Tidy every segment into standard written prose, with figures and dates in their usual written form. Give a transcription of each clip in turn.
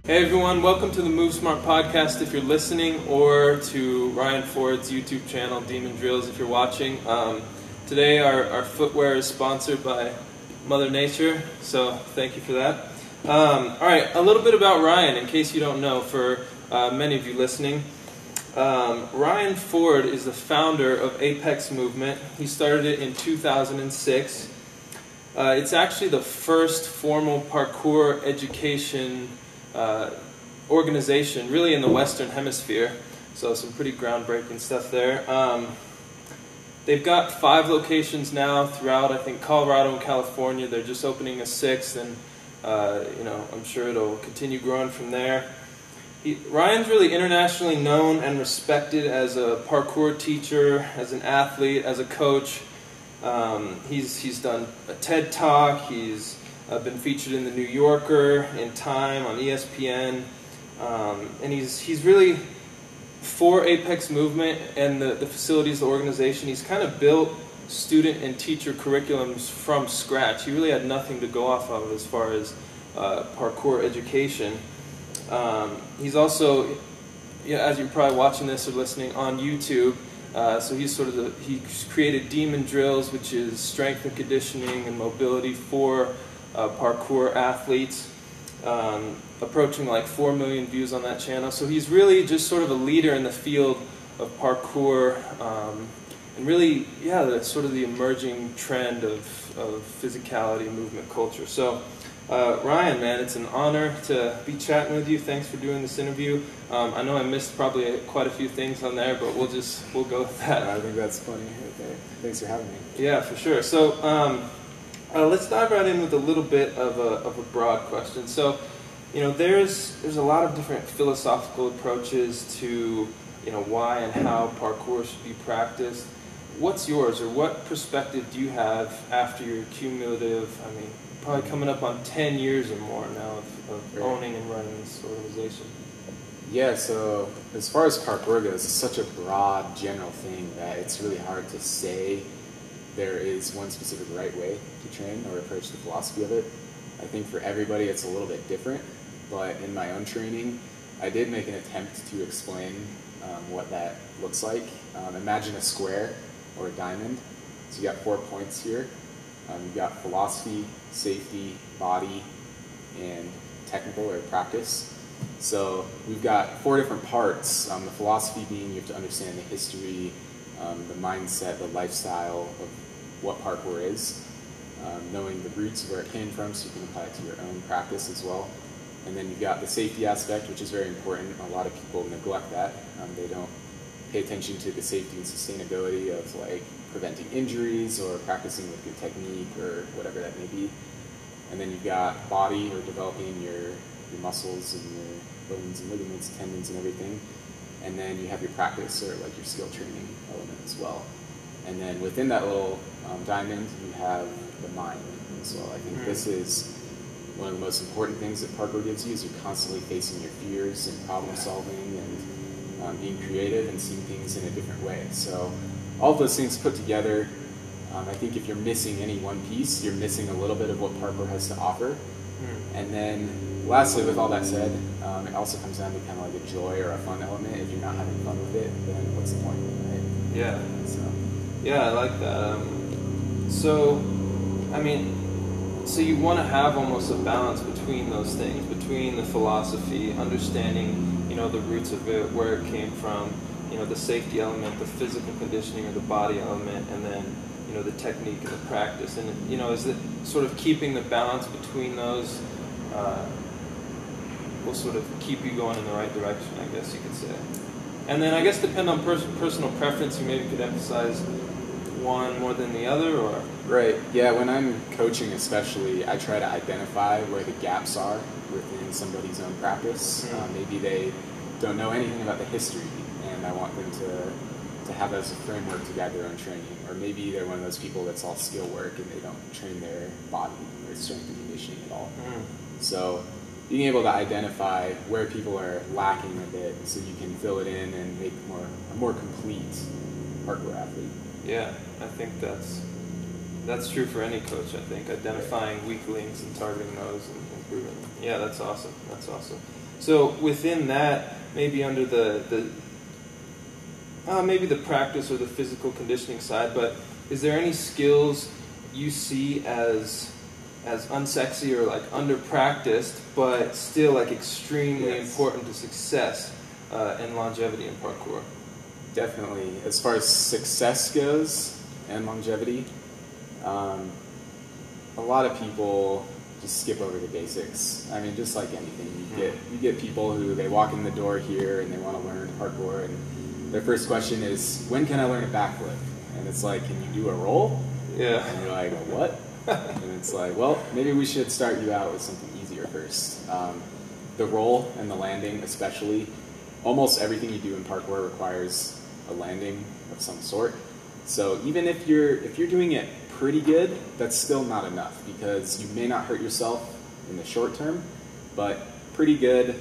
Hey everyone, welcome to the Move Smart podcast if you're listening, or to Ryan Ford's YouTube channel, Demon Drills, if you're watching. Today our footwear is sponsored by Mother Nature, so thank you for that. Alright, a little bit about Ryan, in case you don't know, for many of you listening. Ryan Ford is the founder of Apex Movement. He started it in 2006. It's actually the first formal parkour education organization really in the Western Hemisphere, so some pretty groundbreaking stuff there. They've got 5 locations now throughout, I think, Colorado and California. They're just opening a 6th, and I'm sure it'll continue growing from there. Ryan's really internationally known and respected as a parkour teacher, as an athlete, as a coach. He's done a TED Talk. He's been featured in the New Yorker, in Time, on ESPN, and he's really for Apex Movement and the facilities, the organization. He's kind of built student and teacher curriculums from scratch. He really had nothing to go off of as far as parkour education. He's also, as you're probably watching this or listening, on YouTube. So he's created Demon Drills, which is strength and conditioning and mobility for parkour athletes, approaching like 4 million views on that channel. So he's really just sort of a leader in the field of parkour, and really, that's sort of the emerging trend of physicality, movement culture. So Ryan, man, it's an honor to be chatting with you. Thanks for doing this interview. I know I missed probably quite a few things on there, but we'll go with that. I think that's funny. Okay. Thanks for having me. Yeah, for sure. So let's dive right in with a little bit of a broad question. So, there's a lot of different philosophical approaches to, why and how parkour should be practiced. What's yours, or what perspective do you have after your cumulative, probably coming up on 10 years or more now of owning and running this organization? Yeah, so as far as parkour goes, it's such a broad, general thing that it's really hard to say there is one specific right way to train or approach the philosophy of it. I think for everybody it's a little bit different, but in my own training I did make an attempt to explain what that looks like. Imagine a square or a diamond. So you got 4 points here. You've got philosophy, safety, body, and technical or practice. So we've got 4 different parts. The philosophy being you have to understand the history, the mindset, the lifestyle of what parkour is, knowing the roots of where it came from so you can apply it to your own practice as well. And then you've got the safety aspect, which is very important. A lot of people neglect that. They don't pay attention to the safety and sustainability of like preventing injuries or practicing with good technique or whatever that may be. And then you've got body, or developing your muscles and your bones and ligaments, tendons and everything. And then you have your practice, or like your skill training element as well. And then within that little diamond, you have the mind. And so I think this is one of the most important things that parkour gives you, is you're constantly facing your fears and problem solving and being creative and seeing things in a different way. So all of those things put together, I think if you're missing any one piece, you're missing a little bit of what parkour has to offer. And then lastly, with all that said, it also comes down to kind of like a joy or a fun element. If you're not having fun with it, then what's the point, right? Yeah. So. Yeah, I like that. So you want to have almost a balance between those things, between the philosophy, understanding, the roots of it, where it came from, the safety element, the physical conditioning or the body element, and then, the technique and the practice. And, is it sort of keeping the balance between those will sort of keep you going in the right direction, I guess you could say. And then I guess depend on personal preference, you maybe could emphasize one more than the other, or? Right, yeah, when I'm coaching especially, I try to identify where the gaps are within somebody's own practice. Maybe they don't know anything about the history, and I want them to have that as a framework to guide their own training. Or maybe they're one of those people that's all skill work and they don't train their body or strength and conditioning at all. So being able to identify where people are lacking a bit so you can fill it in and make a more complete parkour athlete. Yeah, I think that's true for any coach, I think, identifying weak links and targeting those and improving them. Yeah, that's awesome. That's awesome. So within that, maybe under maybe the practice or the physical conditioning side, but is there any skills you see as unsexy or like under practiced, but still like extremely important to success and longevity in parkour? Definitely. As far as success goes and longevity, a lot of people just skip over the basics. I mean, just like anything, you get people who they walk in the door here and they want to learn parkour, and their first question is, when can I learn a backflip? And it's like, can you do a roll? Yeah. And you're like, what? And it's like, well, maybe we should start you out with something easier first. The roll and the landing especially, almost everything you do in parkour requires a landing of some sort. So even if you're doing it pretty good, that's still not enough, because you may not hurt yourself in the short term, but pretty good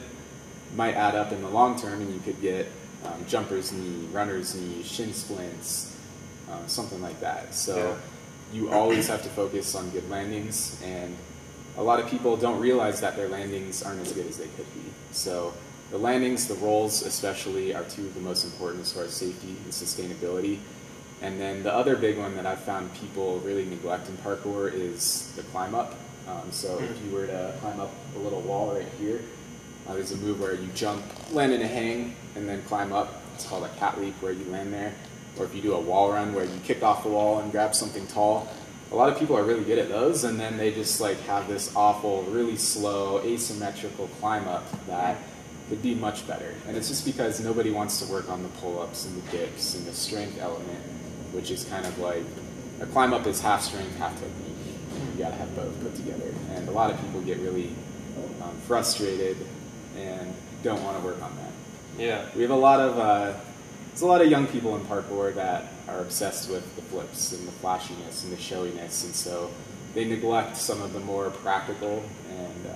might add up in the long term, and you could get jumper's knee, runner's knee, shin splints, something like that. So you always have to focus on good landings, and a lot of people don't realize that their landings aren't as good as they could be. So the landings, the rolls especially, are two of the most important as far as safety and sustainability. And then the other big one that I've found people really neglect in parkour is the climb up. So if you were to climb up a little wall right here, there's a move where you jump, land in a hang, and then climb up. It's called a cat leap, where you land there. Or if you do a wall run where you kick off the wall and grab something tall. A lot of people are really good at those, and then they just like have this awful, really slow, asymmetrical climb up that could be much better. And it's just because nobody wants to work on the pull-ups and the dips and the strength element, which is kind of like, a climb up is half strength, half technique. You gotta have both put together. And a lot of people get really frustrated and don't want to work on that. Yeah. We have a lot of there's a lot of young people in parkour that are obsessed with the flips and the flashiness and the showiness, and so they neglect some of the more practical and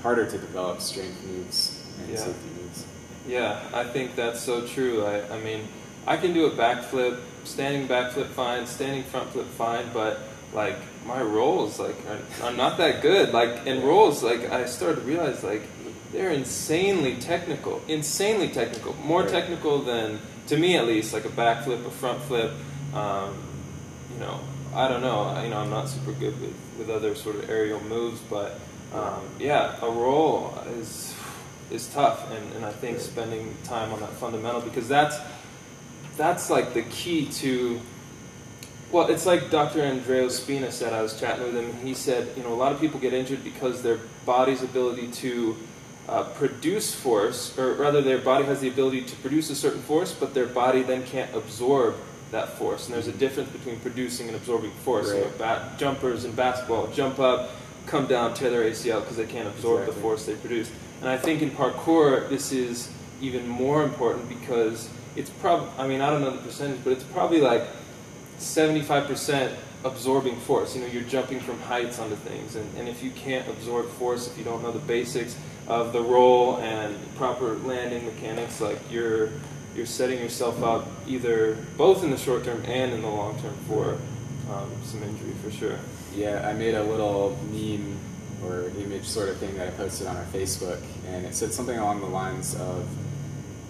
harder to develop strength moves and safety moves. Yeah, I think that's so true. I mean, I can do a backflip, standing backflip fine, standing front flip fine, but like my rolls like are not that good. Like in rolls, like I started to realize like they're insanely technical, more technical than, to me at least, like a backflip, a front flip. You know, I don't know. You know, I'm not super good with other sort of aerial moves, but yeah, a roll is tough, and I think spending time on that fundamental, because that's like the key to. Well, it's like Dr. Andreo Spina said. I was chatting with him, and he said, you know, a lot of people get injured because their body's ability to produce force, or rather their body has the ability to produce a certain force, but their body then can't absorb that force. And there's a difference between producing and absorbing force. Right. You know, jumpers in basketball jump up, come down, tear their ACL because they can't absorb the force they produce. And I think in parkour this is even more important, because it's probably, I mean, I don't know the percentage, but it's probably like 75% absorbing force. You know, you're jumping from heights onto things, and if you can't absorb force, if you don't know the basics of the roll and proper landing mechanics, like you're setting yourself up either both in the short term and in the long term for some injury for sure. Yeah, I made a little meme or image sort of thing that I posted on our Facebook, and it said something along the lines of,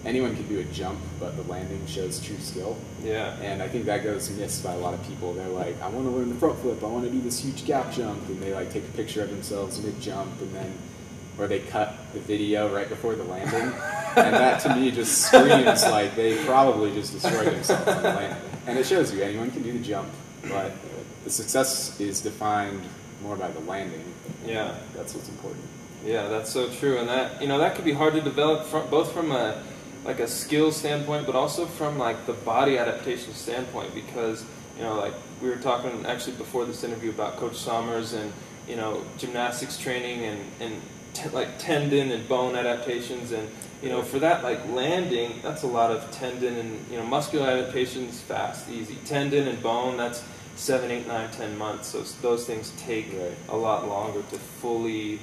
anyone can do a jump, but the landing shows true skill. Yeah. And I think that goes missed by a lot of people. They're like, I want to learn the front flip, I want to do this huge gap jump, and they like take a picture of themselves mid-jump, and then, or they cut the video right before the landing. And that to me just screams like they probably just destroyed themselves on the landing. And it shows you anyone can do the jump, but the success is defined more by the landing. Yeah. That's what's important. Yeah, that's so true. And that, you know, that could be hard to develop both from a skill standpoint, but also from like the body adaptation standpoint, because, you know, like we were talking actually before this interview about Coach Sommers and, you know, gymnastics training and like tendon and bone adaptations, and, you know, for that like landing, that's a lot of tendon and, you know, muscular adaptations, fast, easy. Tendon and bone, that's 7, 8, 9, 10 months. So those things take a lot longer to fully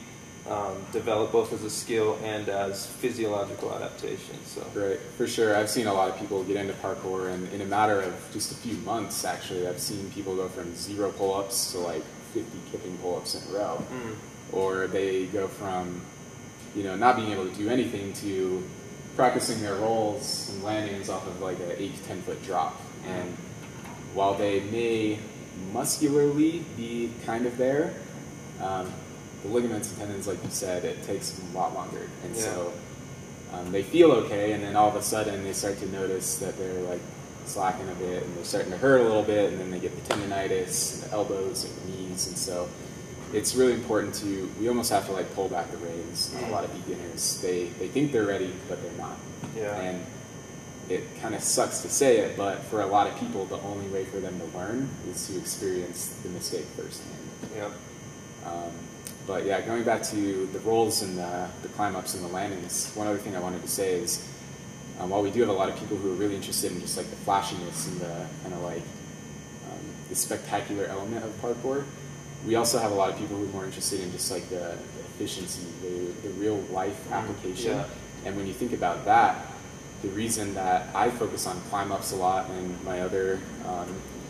develop, both as a skill and as physiological adaptation. So right, for sure. I've seen a lot of people get into parkour, and in a matter of just a few months, actually, I've seen people go from 0 pull-ups to like 50 kipping pull-ups in a row. Or they go from not being able to do anything to practicing their rolls and landings off of like an 8 to 10 foot drop. And while they may muscularly be kind of there, the ligaments and tendons, like you said, it takes a lot longer. And so they feel okay, and then all of a sudden they start to notice that they're like slacking a bit, and they're starting to hurt a little bit, and then they get the tendonitis in the elbows and the knees. And so it's really important we almost have to like pull back the reins. A lot of beginners, they think they're ready, but they're not. Yeah. And it kind of sucks to say it, but for a lot of people, the only way for them to learn is to experience the mistake firsthand. Yeah. But yeah, going back to the rolls and the climb-ups and the landings, one other thing I wanted to say is, while we do have a lot of people who are really interested in just like the flashiness and the kind of like the spectacular element of parkour, we also have a lot of people who are more interested in just like the efficiency, the real life application. Yeah. And when you think about that, the reason that I focus on climb-ups a lot, and my other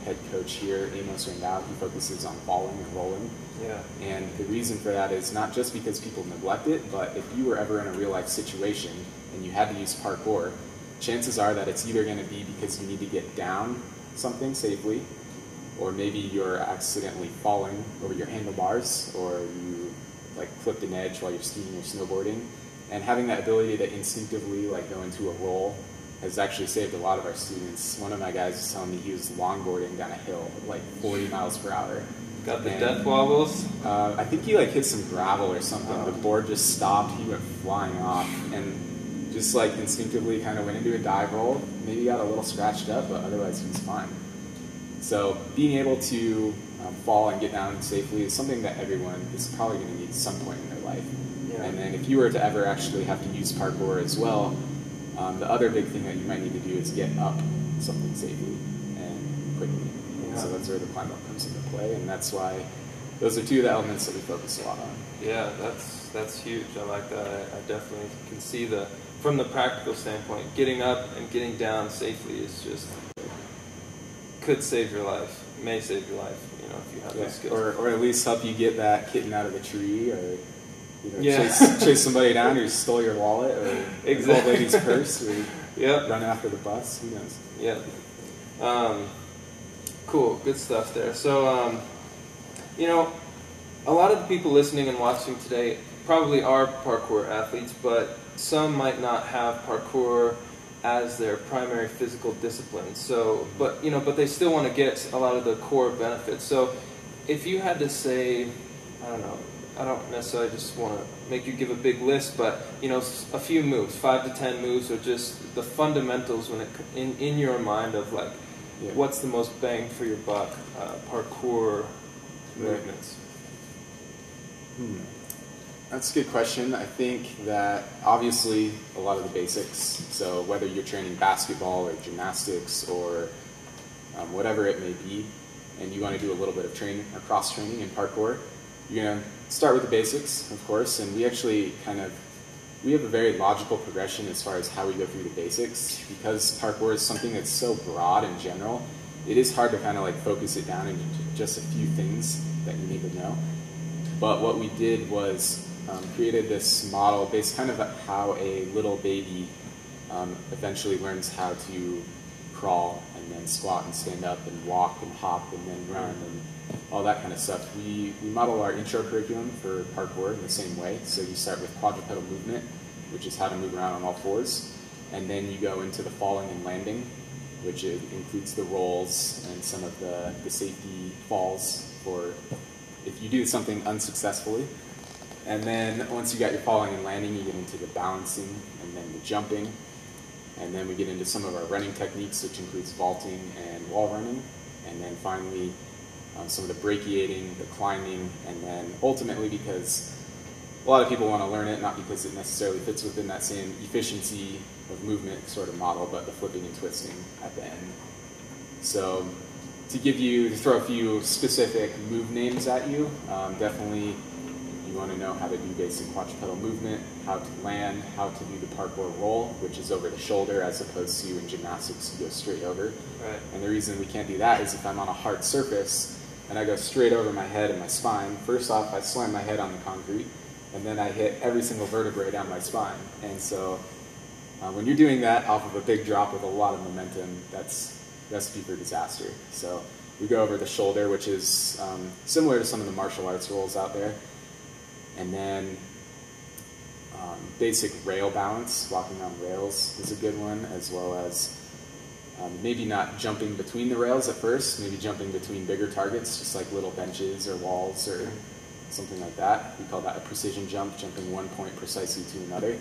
head coach here, Amos Randall, he focuses on falling and rolling. Yeah. And the reason for that is not just because people neglect it, but if you were ever in a real life situation and you had to use parkour, chances are that it's either going to be because you need to get down something safely, or maybe you're accidentally falling over your handlebars, or you like clipped an edge while you're skiing or snowboarding. And having that ability to instinctively like go into a roll has actually saved a lot of our students. One of my guys was telling me he was longboarding down a hill at like 40 miles per hour. Got the death wobbles? I think he like hit some gravel or something. The board just stopped. He went flying off and just like instinctively kind of went into a dive roll. Maybe got a little scratched up, but otherwise he was fine. So being able to fall and get down safely is something that everyone is probably going to need at some point in their life. Yeah. And then if you were to ever actually have to use parkour as well, the other big thing that you might need to do is get up something safely and quickly. Yeah. So that's where the climb up comes into play, and that's why those are two of the elements that we focus a lot on. Yeah, that's huge. I like that. I definitely can see from the practical standpoint, getting up and getting down safely is just could save your life, may save your life, if you have those skills. Or at least help you get that kitten out of the tree, or chase somebody down who stole your wallet, or exactly. Old lady's purse, or run after the bus. Who knows? Yeah. Cool. Good stuff there. So, a lot of the people listening and watching today probably are parkour athletes, but some might not have parkour as their primary physical discipline. So, but they still want to get a lot of the core benefits. So, if you had to say, I don't necessarily just want to make you give a big list, but a few moves, 5 to 10 moves, or just the fundamentals when in your mind of like, what's the most bang for your buck parkour movements? That's a good question. I think that obviously a lot of the basics, so whether you're training basketball or gymnastics or whatever it may be, and you want to do a little bit of training or cross training in parkour, you're going to start with the basics, of course, and we actually we have a very logical progression as far as how we go through the basics. Because parkour is something that's so broad in general, it is hard to kind of like focus it down into just a few things that you need to know. But what we did was created this model based kind of on how a little baby eventually learns how to crawl and then squat and stand up and walk and hop and then run and all that kind of stuff. We model our intro curriculum for parkour in the same way. So you start with quadrupedal movement, which is how to move around on all fours, and then you go into the falling and landing, which includes the rolls and some of the safety falls for if you do something unsuccessfully. And then once you got your falling and landing, you get into the balancing and then the jumping. And then we get into some of our running techniques, which includes vaulting and wall running. And then finally, some of the brachiating, the climbing, and then ultimately, because a lot of people want to learn it, not because it necessarily fits within that same efficiency of movement sort of model, but the flipping and twisting at the end. So to throw a few specific move names at you, definitely you want to know how to do basic quadrupedal movement, how to land, how to do the parkour roll, which is over the shoulder as opposed to in gymnastics you go straight over. Right. And the reason we can't do that is if I'm on a hard surface and I go straight over my head and my spine, first off I slam my head on the concrete, and then I hit every single vertebrae down my spine. And so when you're doing that off of a big drop with a lot of momentum, that's recipe for disaster. So we go over the shoulder, which is similar to some of the martial arts rolls out there. And then basic rail balance, walking on rails is a good one, as well as maybe not jumping between the rails at first, maybe jumping between bigger targets, just like little benches or walls or something like that. We call that a precision jump, jumping one point precisely to another.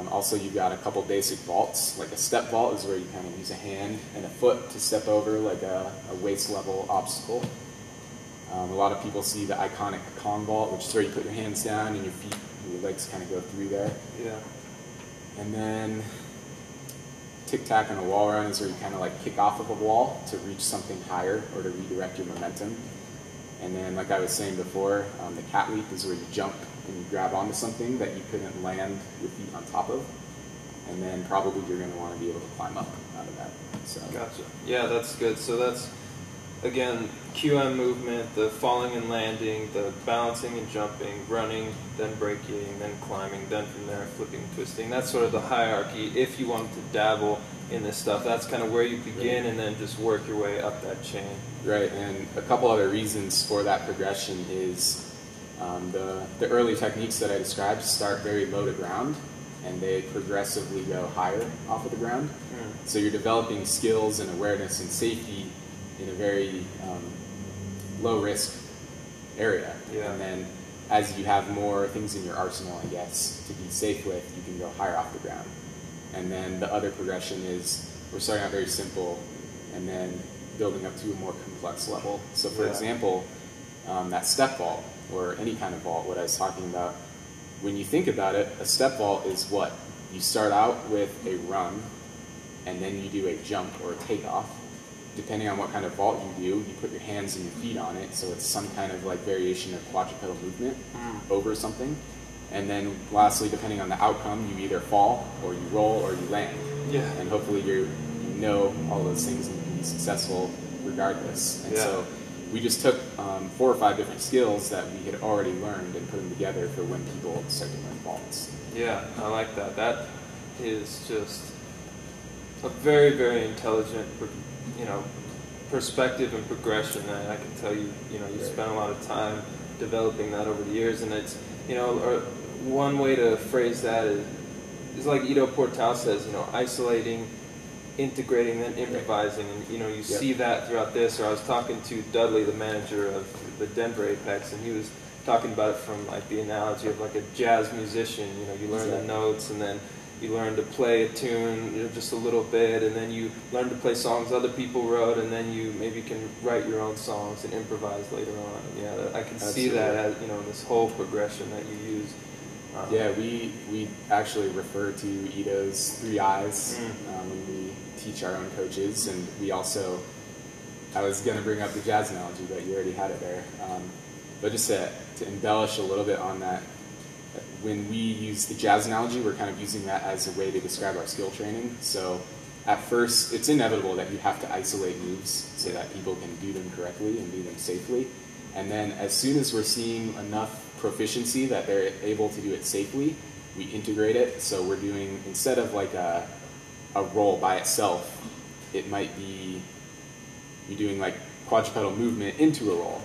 Also, you've got a couple basic vaults. Like a step vault is where you kind of use a hand and a foot to step over like a waist-level obstacle. A lot of people see the iconic Kong vault, which is where you put your hands down and your legs kind of go through there. Yeah. And then tic-tac on a wall run is where you kind of like kick off of a wall to reach something higher or to redirect your momentum. And then, like I was saying before, the cat leap is where you jump and you grab onto something that you couldn't land your feet on top of. And then probably you're going to want to be able to climb up out of that. So. Gotcha. Yeah, that's good. So that's, again, QM movement, the falling and landing, the balancing and jumping, running, then braking, then climbing, then from there flipping and twisting. That's sort of the hierarchy. If you wanted to dabble in this stuff, that's kind of where you begin, and then just work your way up that chain. Right, and a couple other reasons for that progression is the early techniques that I described start very low to ground, and they progressively go higher off of the ground. So you're developing skills and awareness and safety in a very low-risk area. Yeah. And then as you have more things in your arsenal, I guess, to be safe with, you can go higher off the ground. And then the other progression is we're starting out very simple and then building up to a more complex level. So for example, that step vault or any kind of vault, what I was talking about, when you think about it, a step vault is what? You start out with a run and then you do a jump or a takeoff. Depending on what kind of vault you do, you put your hands and your feet on it, so it's some kind of like variation of quadrupedal movement over something. And then lastly, depending on the outcome, you either fall or you roll or you land. Yeah. And hopefully you know all those things and you can be successful regardless. And so we just took 4 or 5 different skills that we had already learned and put them together for when people start to learn vaults. Yeah, I like that. That is just a very, very intelligent, perspective and progression. And I can tell you, you spent a lot of time developing that over the years, and it's, one way to phrase that is like Ido Portal says, isolating, integrating, then improvising, and you see that throughout this. Or I was talking to Dudley, the manager of the Denver Apex, and he was talking about it from like the analogy of like a jazz musician. You learn the notes, and then you learn to play a tune just a little bit, and then you learn to play songs other people wrote, and then you maybe can write your own songs and improvise later on. Yeah, I can see that as, in this whole progression that you use. We actually refer to Ido's 3 eyes when we teach our own coaches, and we also, I was going to bring up the jazz analogy, but you already had it there. But just to embellish a little bit on that, when we use the jazz analogy, we're kind of using that as a way to describe our skill training. So at first, it's inevitable that you have to isolate moves so that people can do them correctly and do them safely. And then as soon as we're seeing enough proficiency that they're able to do it safely, we integrate it. So we're doing, instead of like a roll by itself, it might be you're doing like quadrupedal movement into a roll.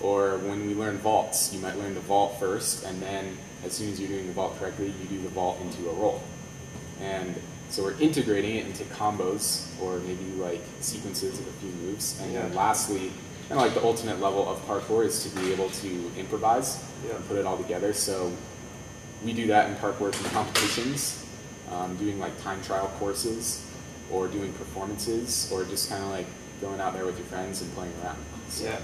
Or when we learn vaults, you might learn the vault first, and then as soon as you're doing the vault correctly, you do the vault into a roll. And so we're integrating it into combos, or maybe like sequences of a few moves. And then lastly, kind of like the ultimate level of parkour is to be able to improvise and put it all together. So we do that in parkour through competitions, doing like time trial courses, or doing performances, or just kind of like going out there with your friends and playing around. So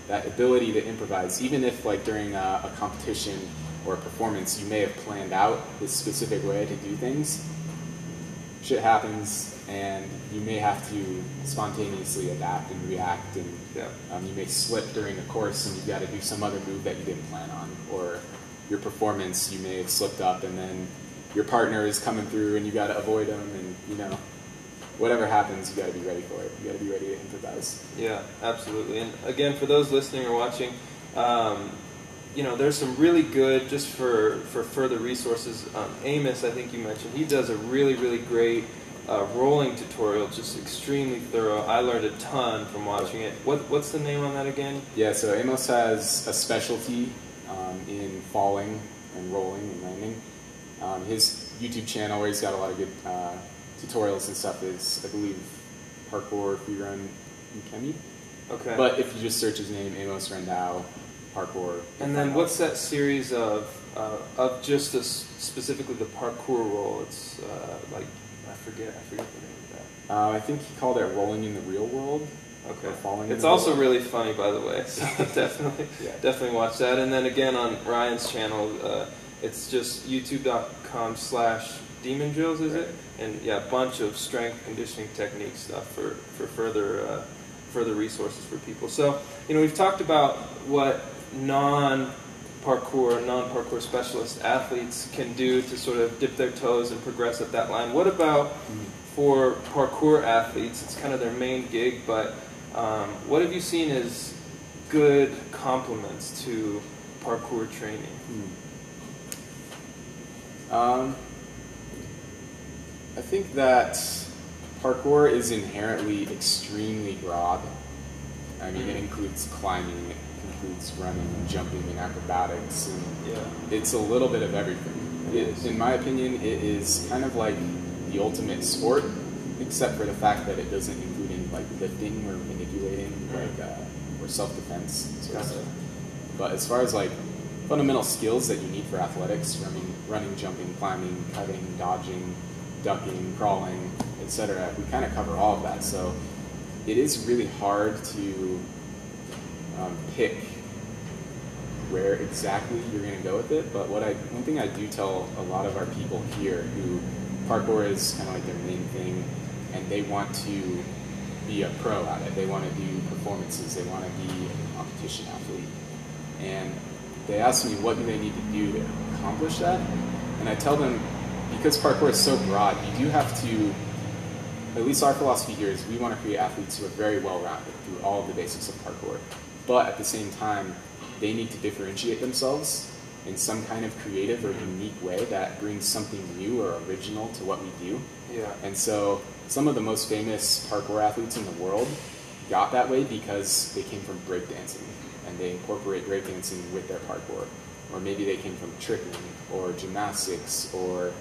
that ability to improvise, even if like during a competition or a performance, you may have planned out this specific way to do things, shit happens, and you may have to spontaneously adapt and react, and you may slip during a course and you've got to do some other move that you didn't plan on, or your performance, you may have slipped up and then your partner is coming through and you got to avoid them, and whatever happens, you got to be ready for it. You got to be ready to improvise. Yeah, absolutely. And again, for those listening or watching, you know, there's some really good, just for further resources, Amos, I think you mentioned, he does a really great rolling tutorial, just extremely thorough. I learned a ton from watching it. What's the name on that again? Yeah, so Amos has a specialty in falling and rolling and landing. His YouTube channel, where he's got a lot of good tutorials and stuff, is, I believe, Parkour Freerun Ukemi. Okay. But if you just search his name, Amos Rendau, Parkour. And then what's that series of just specifically the parkour roll? It's like, I forget the name of that. I think he called it Rolling in the Real World. Okay. Falling. It's also really funny, by the way. So definitely watch that. And then again on Ryan's channel, it's just youtube.com/demon drills, is it? And yeah, a bunch of strength conditioning technique stuff for further resources for people. So, you know, we've talked about what non-parkour specialist athletes can do to sort of dip their toes and progress up that line. What about for parkour athletes? It's kind of their main gig, but what have you seen as good complements to parkour training? I think that parkour is inherently extremely broad. I mean, it includes climbing, it includes running and jumping and acrobatics, and it's a little bit of everything. In my opinion, it is kind of like the ultimate sport, except for the fact that it doesn't include any like lifting or manipulating, or self-defense sort of stuff. But as far as like fundamental skills that you need for athletics, running, jumping, climbing, cutting, dodging, ducking, crawling, etc., we kind of cover all of that. So it is really hard to pick where exactly you're going to go with it. But one thing I do tell a lot of our people here who parkour is kind of like their main thing, and they want to be a pro at it. They want to do performances. They want to be a competition athlete. And they ask me what do they need to do to accomplish that, and I tell them, because parkour is so broad, you do have to, at least our philosophy here is we want to create athletes who are very well-rounded through all of the basics of parkour, but at the same time they need to differentiate themselves in some kind of creative or unique way that brings something new or original to what we do. Yeah. And so some of the most famous parkour athletes in the world got that way because they came from breakdancing, and they incorporate breakdancing with their parkour. Or maybe they came from tricking or gymnastics, or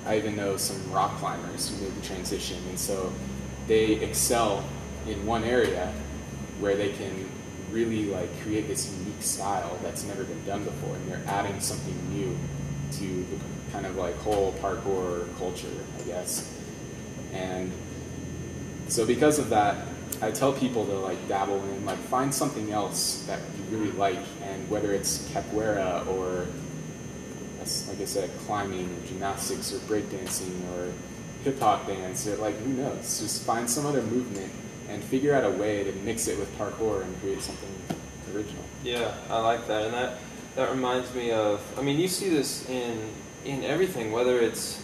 I even know some rock climbers who made the transition. And so they excel in one area where they can really like create this unique style that's never been done before, and they're adding something new to the kind of like whole parkour culture, I guess. And so because of that, I tell people to like dabble in, like find something else that you really like, and whether it's capoeira or, like I said, climbing or gymnastics or breakdancing or hip hop dance, or like who knows, just find some other movement and figure out a way to mix it with parkour and create something original. Yeah, I like that, and that reminds me of, I mean, you see this in everything, whether it's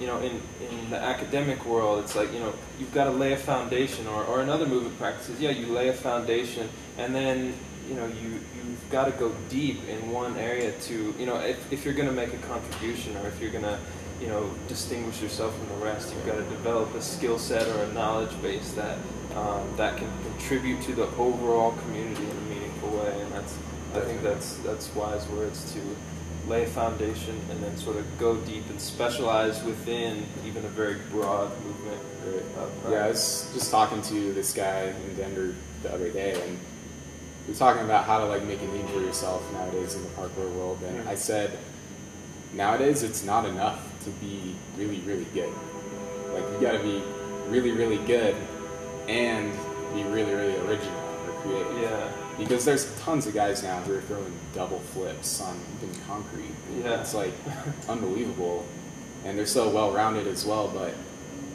you know, in the academic world, it's like, you know, you've got to lay a foundation, or in other movement practices, yeah, you lay a foundation, and then, you know, you've got to go deep in one area to, you know, if you're going to make a contribution, or if you're going to, you know, distinguish yourself from the rest, you've got to develop a skill set or a knowledge base that that can contribute to the overall community in a meaningful way, and I think that's wise words, to lay a foundation and then sort of go deep and specialize within even a very broad movement. Yeah, I was just talking to this guy in Denver the other day, and we were talking about how to like make a name for yourself nowadays in the parkour world, and I said, nowadays it's not enough to be really, really good. Like, you gotta be really, really good and be really, really original or creative. Yeah. Because there's tons of guys now who are throwing double flips on even concrete. Yeah. It's like unbelievable. And they're so well-rounded as well, but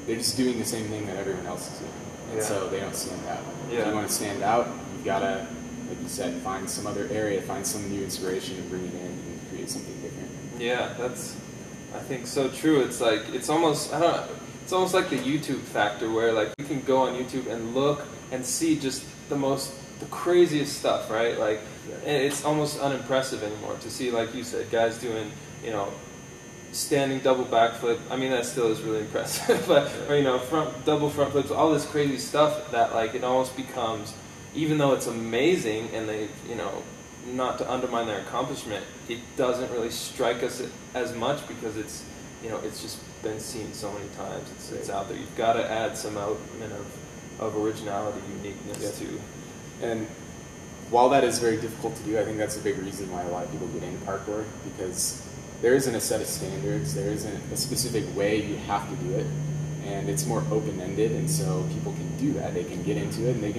they're just doing the same thing that everyone else is doing. And so they don't stand out. Yeah. If you want to stand out, you've got to, like you said, find some other area, find some new inspiration and bring it in and create something different. Yeah, that's, I think, so true. It's like, it's almost, I don't know, it's almost like the YouTube factor, where like you can go on YouTube and look and see just the most the craziest stuff, right? Like, Yeah. and it's almost unimpressive anymore to see, like you said, guys doing, you know, standing double backflip. I mean, that still is really impressive, but or, you know, double front flips, all this crazy stuff that like it almost becomes, even though it's amazing and they, you know, not to undermine their accomplishment, it doesn't really strike us as much because it's, you know, it's just been seen so many times. It's out there. You've got to add some element of originality, uniqueness to. And while that is very difficult to do, I think that's a big reason why a lot of people get into parkour, because there isn't a set of standards, there isn't a specific way you have to do it, and it's more open-ended, and so people can do that. They can get into it, and they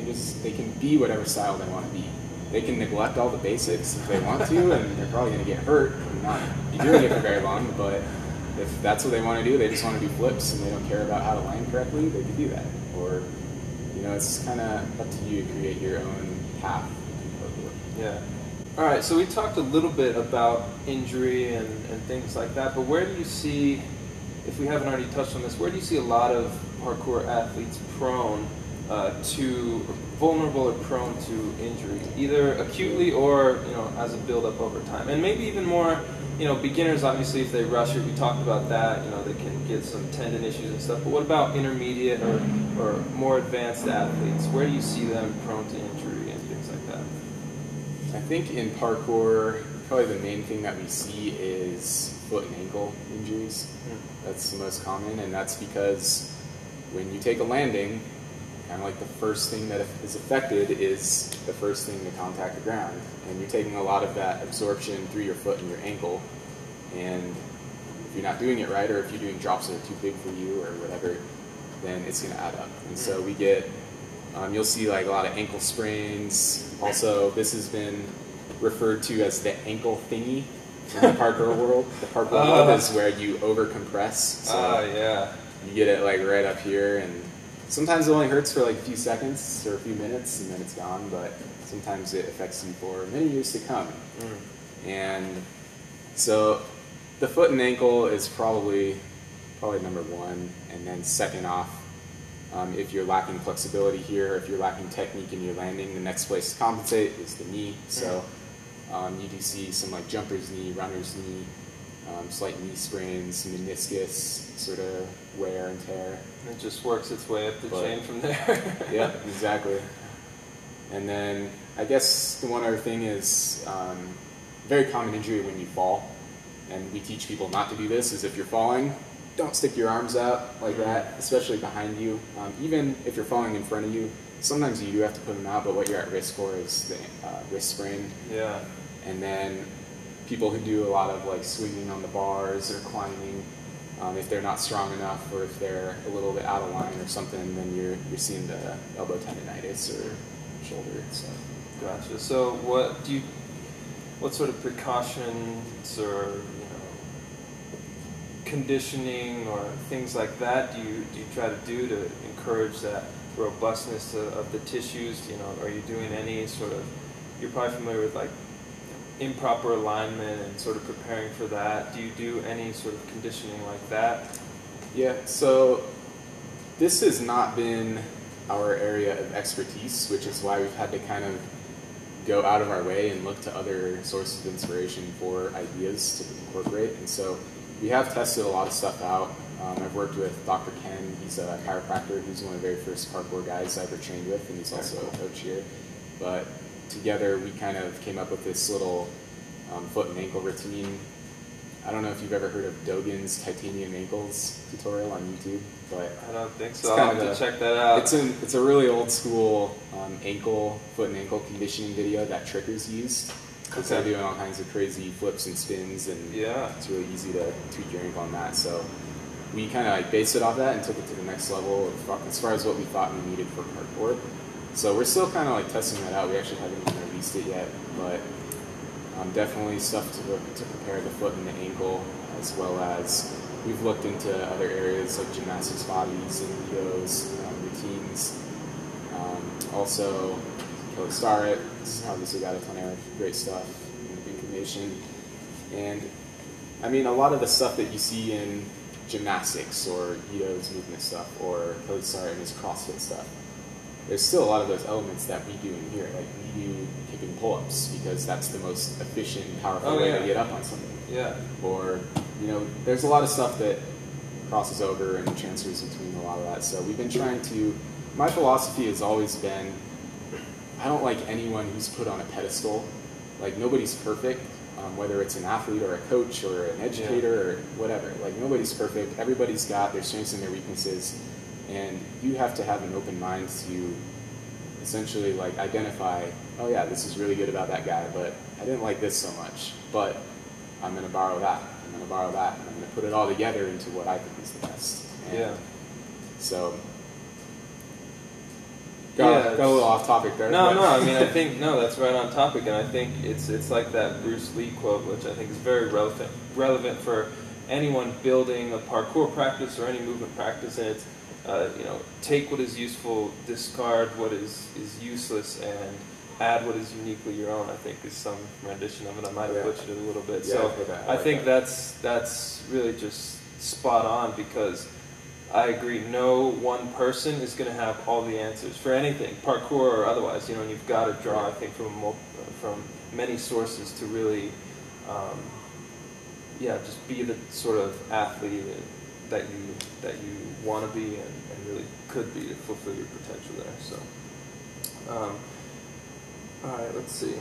can be whatever style they want to be. They can neglect all the basics if they want to, and they're probably going to get hurt and not be doing it for very long, but if that's what they want to do, they just want to do flips and they don't care about how to land correctly, they can do that. Or, you know, it's kind of up to you to create your own path. Yeah. All right, so we talked a little bit about injury and things like that, but where do you see, if we haven't already touched on this, where do you see a lot of parkour athletes vulnerable or prone to injury, either acutely or, you know, as a build-up over time? And maybe even more, you know, beginners, obviously, if they rush it, we talked about that, you know, they can get some tendon issues and stuff, but what about intermediate or more advanced athletes? Where do you see them prone to injury and things like that? I think in parkour, probably the main thing that we see is foot and ankle injuries. That's the most common, and that's because when you take a landing, kind of like the first thing that is affected is the first thing to contact the ground. And you're taking a lot of that absorption through your foot and your ankle. And if you're not doing it right, or if you're doing drops that are too big for you or whatever, then it's going to add up. And so we get, you'll see like a lot of ankle sprains. Also, this has been referred to as the ankle thingy in the parkour world. The parkour world is where you over-compress. So yeah. You get it like right up here, and sometimes it only hurts for like a few seconds or a few minutes and then it's gone, but sometimes it affects you for many years to come. And so the foot and ankle is probably number one, and then second off, if you're lacking flexibility here, if you're lacking technique in your landing, the next place to compensate is the knee. So you do see some like jumper's knee, runner's knee, slight knee sprains, meniscus sort of wear and tear. It just works its way up the chain from there. Yeah, exactly. And then I guess the one other thing is very common injury when you fall. And we teach people not to do this, is if you're falling, don't stick your arms out like that, especially behind you. Even if you're falling in front of you, sometimes you do have to put them out, but what you're at risk for is the wrist sprain. Yeah. And then people who do a lot of like swinging on the bars or climbing, if they're not strong enough or if they're a little bit out of line or something, then you're seeing the elbow tendonitis or shoulder stuff. Gotcha. So what sort of precautions or, you know, conditioning or things like that do you try to do to encourage that robustness of the tissues? You know, are you doing any sort of, you're probably familiar with like improper alignment and sort of preparing for that. Do you do any sort of conditioning like that? Yeah, so this has not been our area of expertise, which is why we've had to kind of go out of our way and look to other sources of inspiration for ideas to incorporate. And so we have tested a lot of stuff out. I've worked with Dr. Ken. He's a chiropractor who's one of the very first parkour guys I ever trained with, and he's also a coach here. But together we kind of came up with this little foot and ankle routine. I don't know if you've ever heard of Dogen's titanium ankles tutorial on YouTube, but I don't think so. I'll have to check that out. It's a really old school foot and ankle conditioning video that trickers used. Because they're doing all kinds of crazy flips and spins, and it's really easy to tweak your ankle on that. So we kind of like based it off that and took it to the next level as far as what we thought we needed for parkour. So we're still kind of like testing that out. We actually haven't even released it yet, but definitely stuff to prepare the foot and the ankle, as well as we've looked into other areas like gymnastics bodies and videos, routines. Also, Kelly Starrett has obviously got a ton of great stuff and information. And I mean, a lot of the stuff that you see in gymnastics or Ito's movement stuff or Kelly Starrett and his CrossFit stuff, there's still a lot of those elements that we do in here. Like we do kicking pull-ups because that's the most efficient and powerful way to get up on something. Yeah. Or, you know, there's a lot of stuff that crosses over and transfers between a lot of that. So we've been trying to, my philosophy has always been, I don't like anyone who's put on a pedestal. Like nobody's perfect, whether it's an athlete or a coach or an educator or whatever. Like nobody's perfect. Everybody's got their strengths and their weaknesses. And you have to have an open mind to essentially like identify, oh yeah, this is really good about that guy, but I didn't like this so much. But I'm going to borrow that. I'm going to borrow that. And I'm going to put it all together into what I think is the best. And so, got a little off topic there. No, I mean, I think, that's right on topic. And I think it's like that Bruce Lee quote, which I think is very relevant for anyone building a parkour practice or any movement practice. And it's, you know, take what is useful, discard what is useless, and add what is uniquely your own, I think is some rendition of it. I might have butchered it a little bit. So I think that's really just spot on, because I agree, no one person is going to have all the answers for anything, parkour or otherwise, you know, and you've got to draw, I think, from many sources to really, just be the sort of athlete that you want to be and really could be to fulfill your potential there. So, all right, let's see.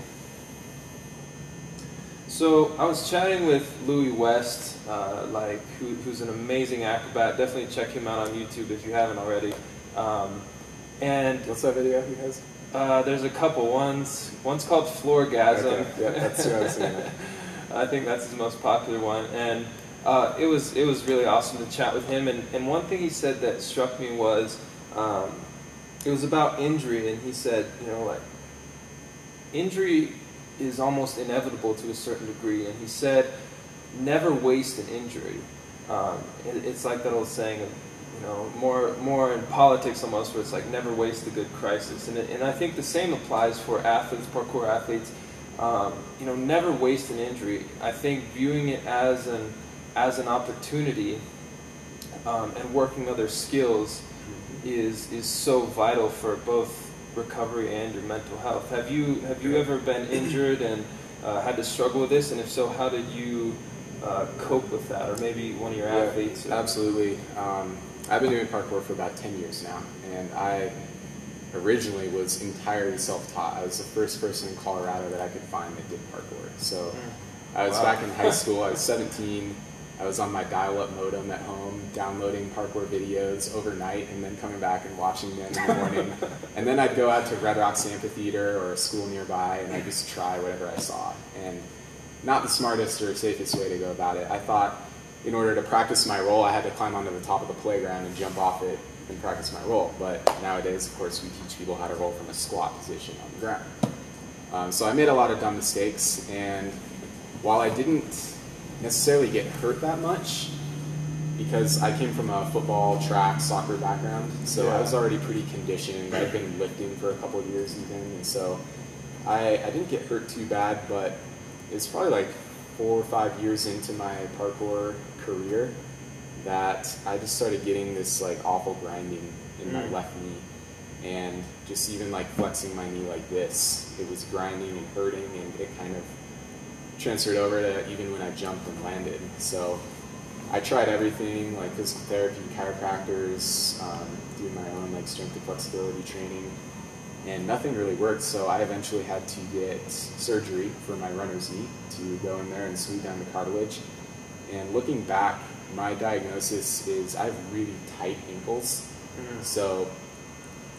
So I was chatting with Louis West, who's an amazing acrobat. Definitely check him out on YouTube if you haven't already. And what's that video he has? There's a couple. One's called Floorgasm. Okay. Yeah, that's what I was saying. I think that's his most popular one, and it was really awesome to chat with him. And one thing he said that struck me was it was about injury, and he said, you know, like, injury is almost inevitable to a certain degree, and he said, never waste an injury. It's like that old saying of, you know, more in politics almost, where it's like never waste a good crisis. And I think the same applies for athletes, parkour athletes. You know, never waste an injury. I think viewing it as an opportunity and working other skills is so vital for both recovery and your mental health. Have you ever been injured and had to struggle with this? And if so, how did you cope with that? Or maybe one of your athletes? Absolutely. I've been doing parkour for about 10 years now, and I originally was entirely self-taught. I was the first person in Colorado that I could find that did parkour. So I was back in high school. I was 17. I was on my dial-up modem at home, downloading parkour videos overnight and then coming back and watching them in the morning. And then I'd go out to Red Rocks Amphitheater or a school nearby, and I'd just try whatever I saw. And not the smartest or safest way to go about it. I thought in order to practice my roll, I had to climb onto the top of the playground and jump off it and practice my roll. But nowadays, of course, we teach people how to roll from a squat position on the ground. So I made a lot of dumb mistakes, and while I didn't necessarily get hurt that much, because I came from a football, track, soccer background, so I was already pretty conditioned. I'd been lifting for a couple of years even, and so I didn't get hurt too bad, but it's probably like 4 or 5 years into my parkour career that I just started getting this like awful grinding in my left knee, and just even like flexing my knee like this, it was grinding and hurting, and it kind of transferred over to even when I jumped and landed. So I tried everything, like physical therapy, chiropractors, doing my own like strength and flexibility training, and nothing really worked. So I eventually had to get surgery for my runner's knee to go in there and sweep down the cartilage. And looking back, my diagnosis is I have really tight ankles. So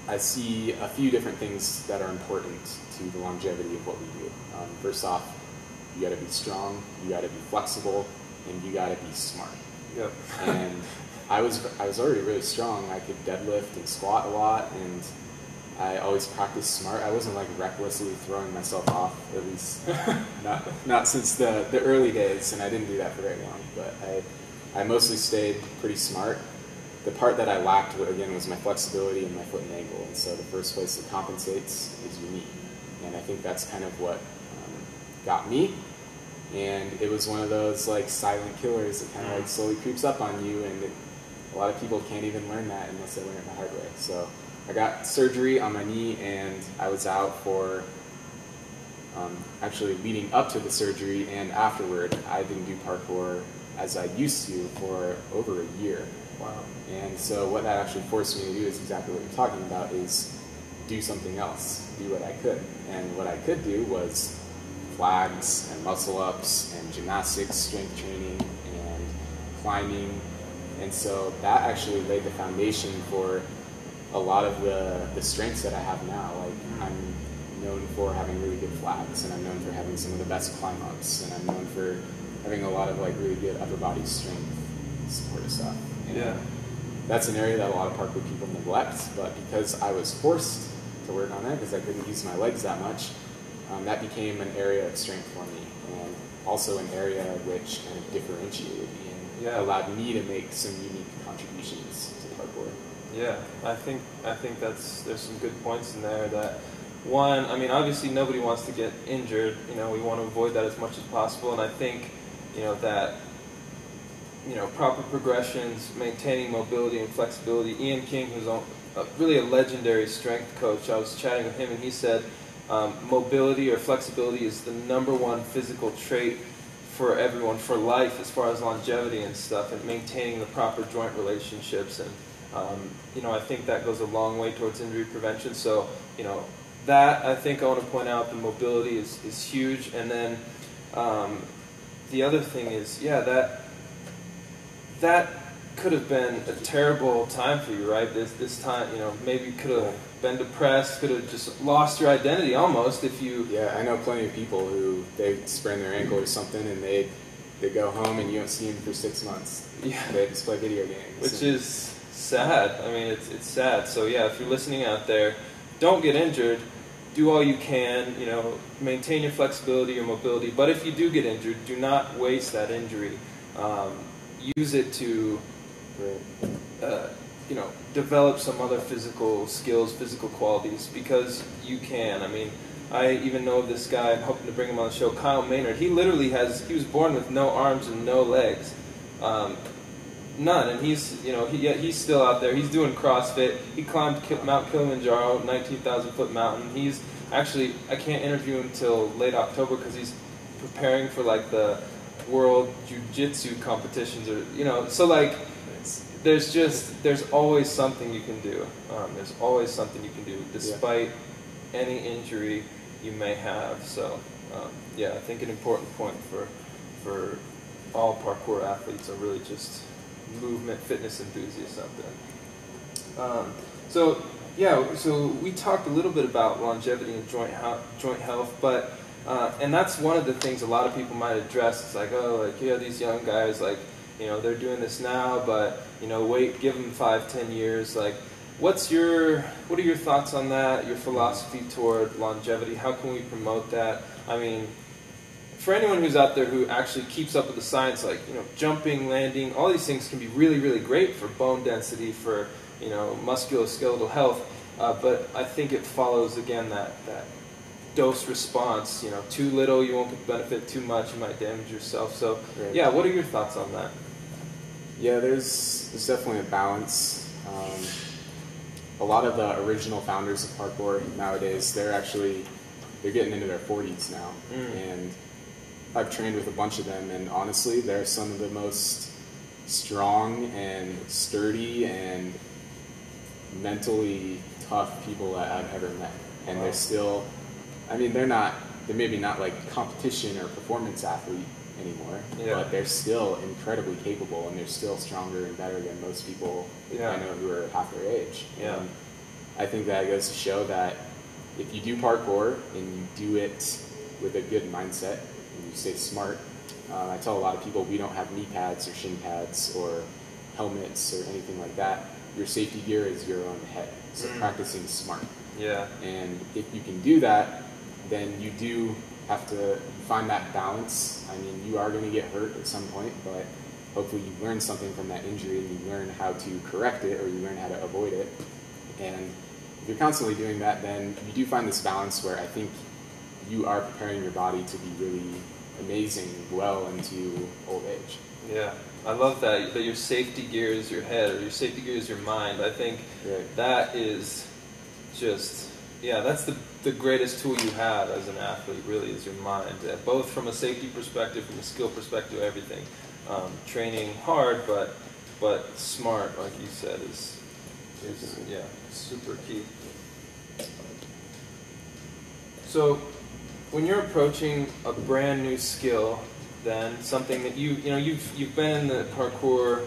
I see a few different things that are important to the longevity of what we do. First off, you got to be strong, you got to be flexible, and you got to be smart. Yep. And I was already really strong. I could deadlift and squat a lot, and I always practiced smart. I wasn't like recklessly throwing myself off, at least not since the early days, and I didn't do that for very long. But I mostly stayed pretty smart. The part that I lacked, again, was my flexibility and my foot and ankle. And so the first place that compensates is your knee. And I think that's kind of what got me. And it was one of those like silent killers that kind of like slowly creeps up on you, and a lot of people can't even learn that unless they learn it the hard way. So I got surgery on my knee, and I was out for actually leading up to the surgery and afterward. I didn't do parkour as I used to for over a year. Wow. And so what that actually forced me to do is exactly what you're talking about, is do something else, do what I could. And what I could do was flags and muscle ups and gymnastics, strength training and climbing. And so that actually laid the foundation for a lot of the strengths that I have now. Like, I'm known for having really good flags, and I'm known for having some of the best climb ups, and I'm known for having a lot of like really good upper body strength sort of stuff. And yeah. That's an area that a lot of parkour people neglect, but because I was forced to work on it, because I couldn't use my legs that much, that became an area of strength for me, and also an area which kind of differentiated me and allowed me to make some unique contributions to parkour. Yeah, I think there's some good points in there. That one, I mean, obviously nobody wants to get injured. You know, we want to avoid that as much as possible, and I think, you know, that, you know, proper progressions, maintaining mobility and flexibility. Ian King, who's really a legendary strength coach, I was chatting with him, and he said mobility or flexibility is the #1 physical trait for everyone for life, as far as longevity and stuff, and maintaining the proper joint relationships. And you know, I think that goes a long way towards injury prevention. So, you know, that, I think I want to point out, the mobility is huge. And then the other thing is, yeah, that could have been a terrible time for you, right? This time, you know, maybe could have been depressed, could have just lost your identity almost if you... Yeah, I know plenty of people who, they sprain their ankle or something, and they go home and you don't see them for 6 months. Yeah. They just play video games. Which is sad. I mean, it's sad. So yeah, if you're listening out there, don't get injured. Do all you can, you know, maintain your flexibility, your mobility. But if you do get injured, do not waste that injury. Use it to, you know, develop some other physical skills, physical qualities, because you can. I mean, I even know of this guy, I'm hoping to bring him on the show, Kyle Maynard. He literally he was born with no arms and no legs. None, and he's, you know, he's still out there. He's doing CrossFit. He climbed Mount Kilimanjaro, 19,000-foot mountain. He's actually, I can't interview him till late October because he's preparing for like the world jiu-jitsu competitions, or, you know, so like there's always something you can do. There's always something you can do despite any injury you may have. So yeah, I think an important point for all parkour athletes are really just movement, fitness enthusiasts out there. So yeah, so we talked a little bit about longevity and joint health, but and that's one of the things a lot of people might address. It's like, oh, like, yeah, these young guys, like, you know, they're doing this now, but, you know, wait, give them 5-10 years. Like, what are your thoughts on that? Your philosophy toward longevity? How can we promote that? I mean, for anyone who's out there who actually keeps up with the science, like, you know, jumping, landing, all these things can be really, really great for bone density, for, you know, musculoskeletal health. But I think it follows, again, that dose response. You know, too little, you won't benefit; too much, you might damage yourself. So, yeah, what are your thoughts on that? Yeah, there's definitely a balance. A lot of the original founders of parkour nowadays, they're getting into their 40s now, and I've trained with a bunch of them, and honestly, they're some of the most strong and sturdy and mentally tough people that I've ever met. And they're still, I mean, they're maybe not like competition or performance athlete anymore, but they're still incredibly capable, and they're still stronger and better than most people I know who are half their age. And I think that goes to show that if you do parkour and you do it with a good mindset and you stay smart, I tell a lot of people we don't have knee pads or shin pads or helmets or anything like that. Your safety gear is your own head. So practicing smart. Yeah. And if you can do that, then you do have to find that balance. I mean, you are going to get hurt at some point, but hopefully you learn something from that injury and you learn how to correct it, or you learn how to avoid it. And if you're constantly doing that, then you do find this balance where I think you are preparing your body to be really amazing well into old age. Yeah, I love that your safety gear is your head, or your safety gear is your mind. I think that is just, yeah, that's the greatest tool you have as an athlete, really, is your mind. Both from a safety perspective, from a skill perspective, everything. Training hard, but smart, like you said, is yeah, super key. So, when you're approaching a brand new skill, then something that you've been in the parkour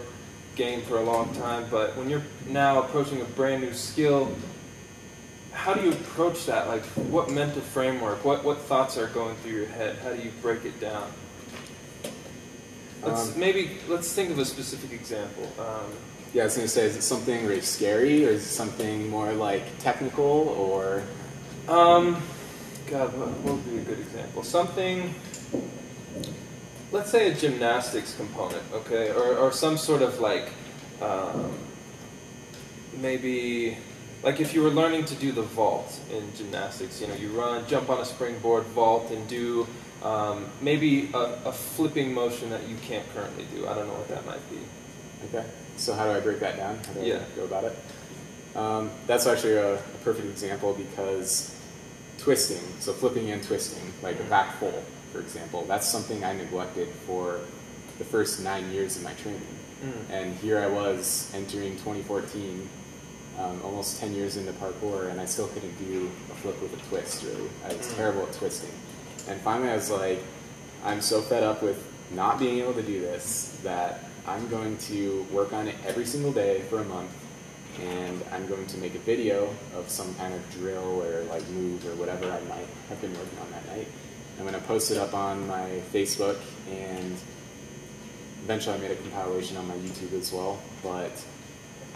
game for a long time, but when you're now approaching a brand new skill, how do you approach that? Like, what mental framework, what thoughts are going through your head? How do you break it down? Let's think of a specific example. Yeah, I was going to say, is it something really scary, or is it something more like technical, or? God, what would be a good example? Something, let's say a gymnastics component, okay? Or some sort of like, maybe, like if you were learning to do the vault in gymnastics, you run, jump on a springboard, vault, and do maybe a flipping motion that you can't currently do. I don't know what that might be. Okay, so how do I break that down? How do I go about it? That's actually a perfect example, because twisting, so flipping and twisting, like a back full, for example, that's something I neglected for the first 9 years of my training. And here I was entering 2014, almost 10 years into parkour, and I still couldn't do a flip with a twist, really. I was terrible at twisting. And finally I was like, I'm so fed up with not being able to do this that I'm going to work on it every single day for a month, and I'm going to make a video of some kind of drill or like move or whatever I might have been working on that night. I'm going to post it up on my Facebook, and eventually I made a compilation on my YouTube as well. But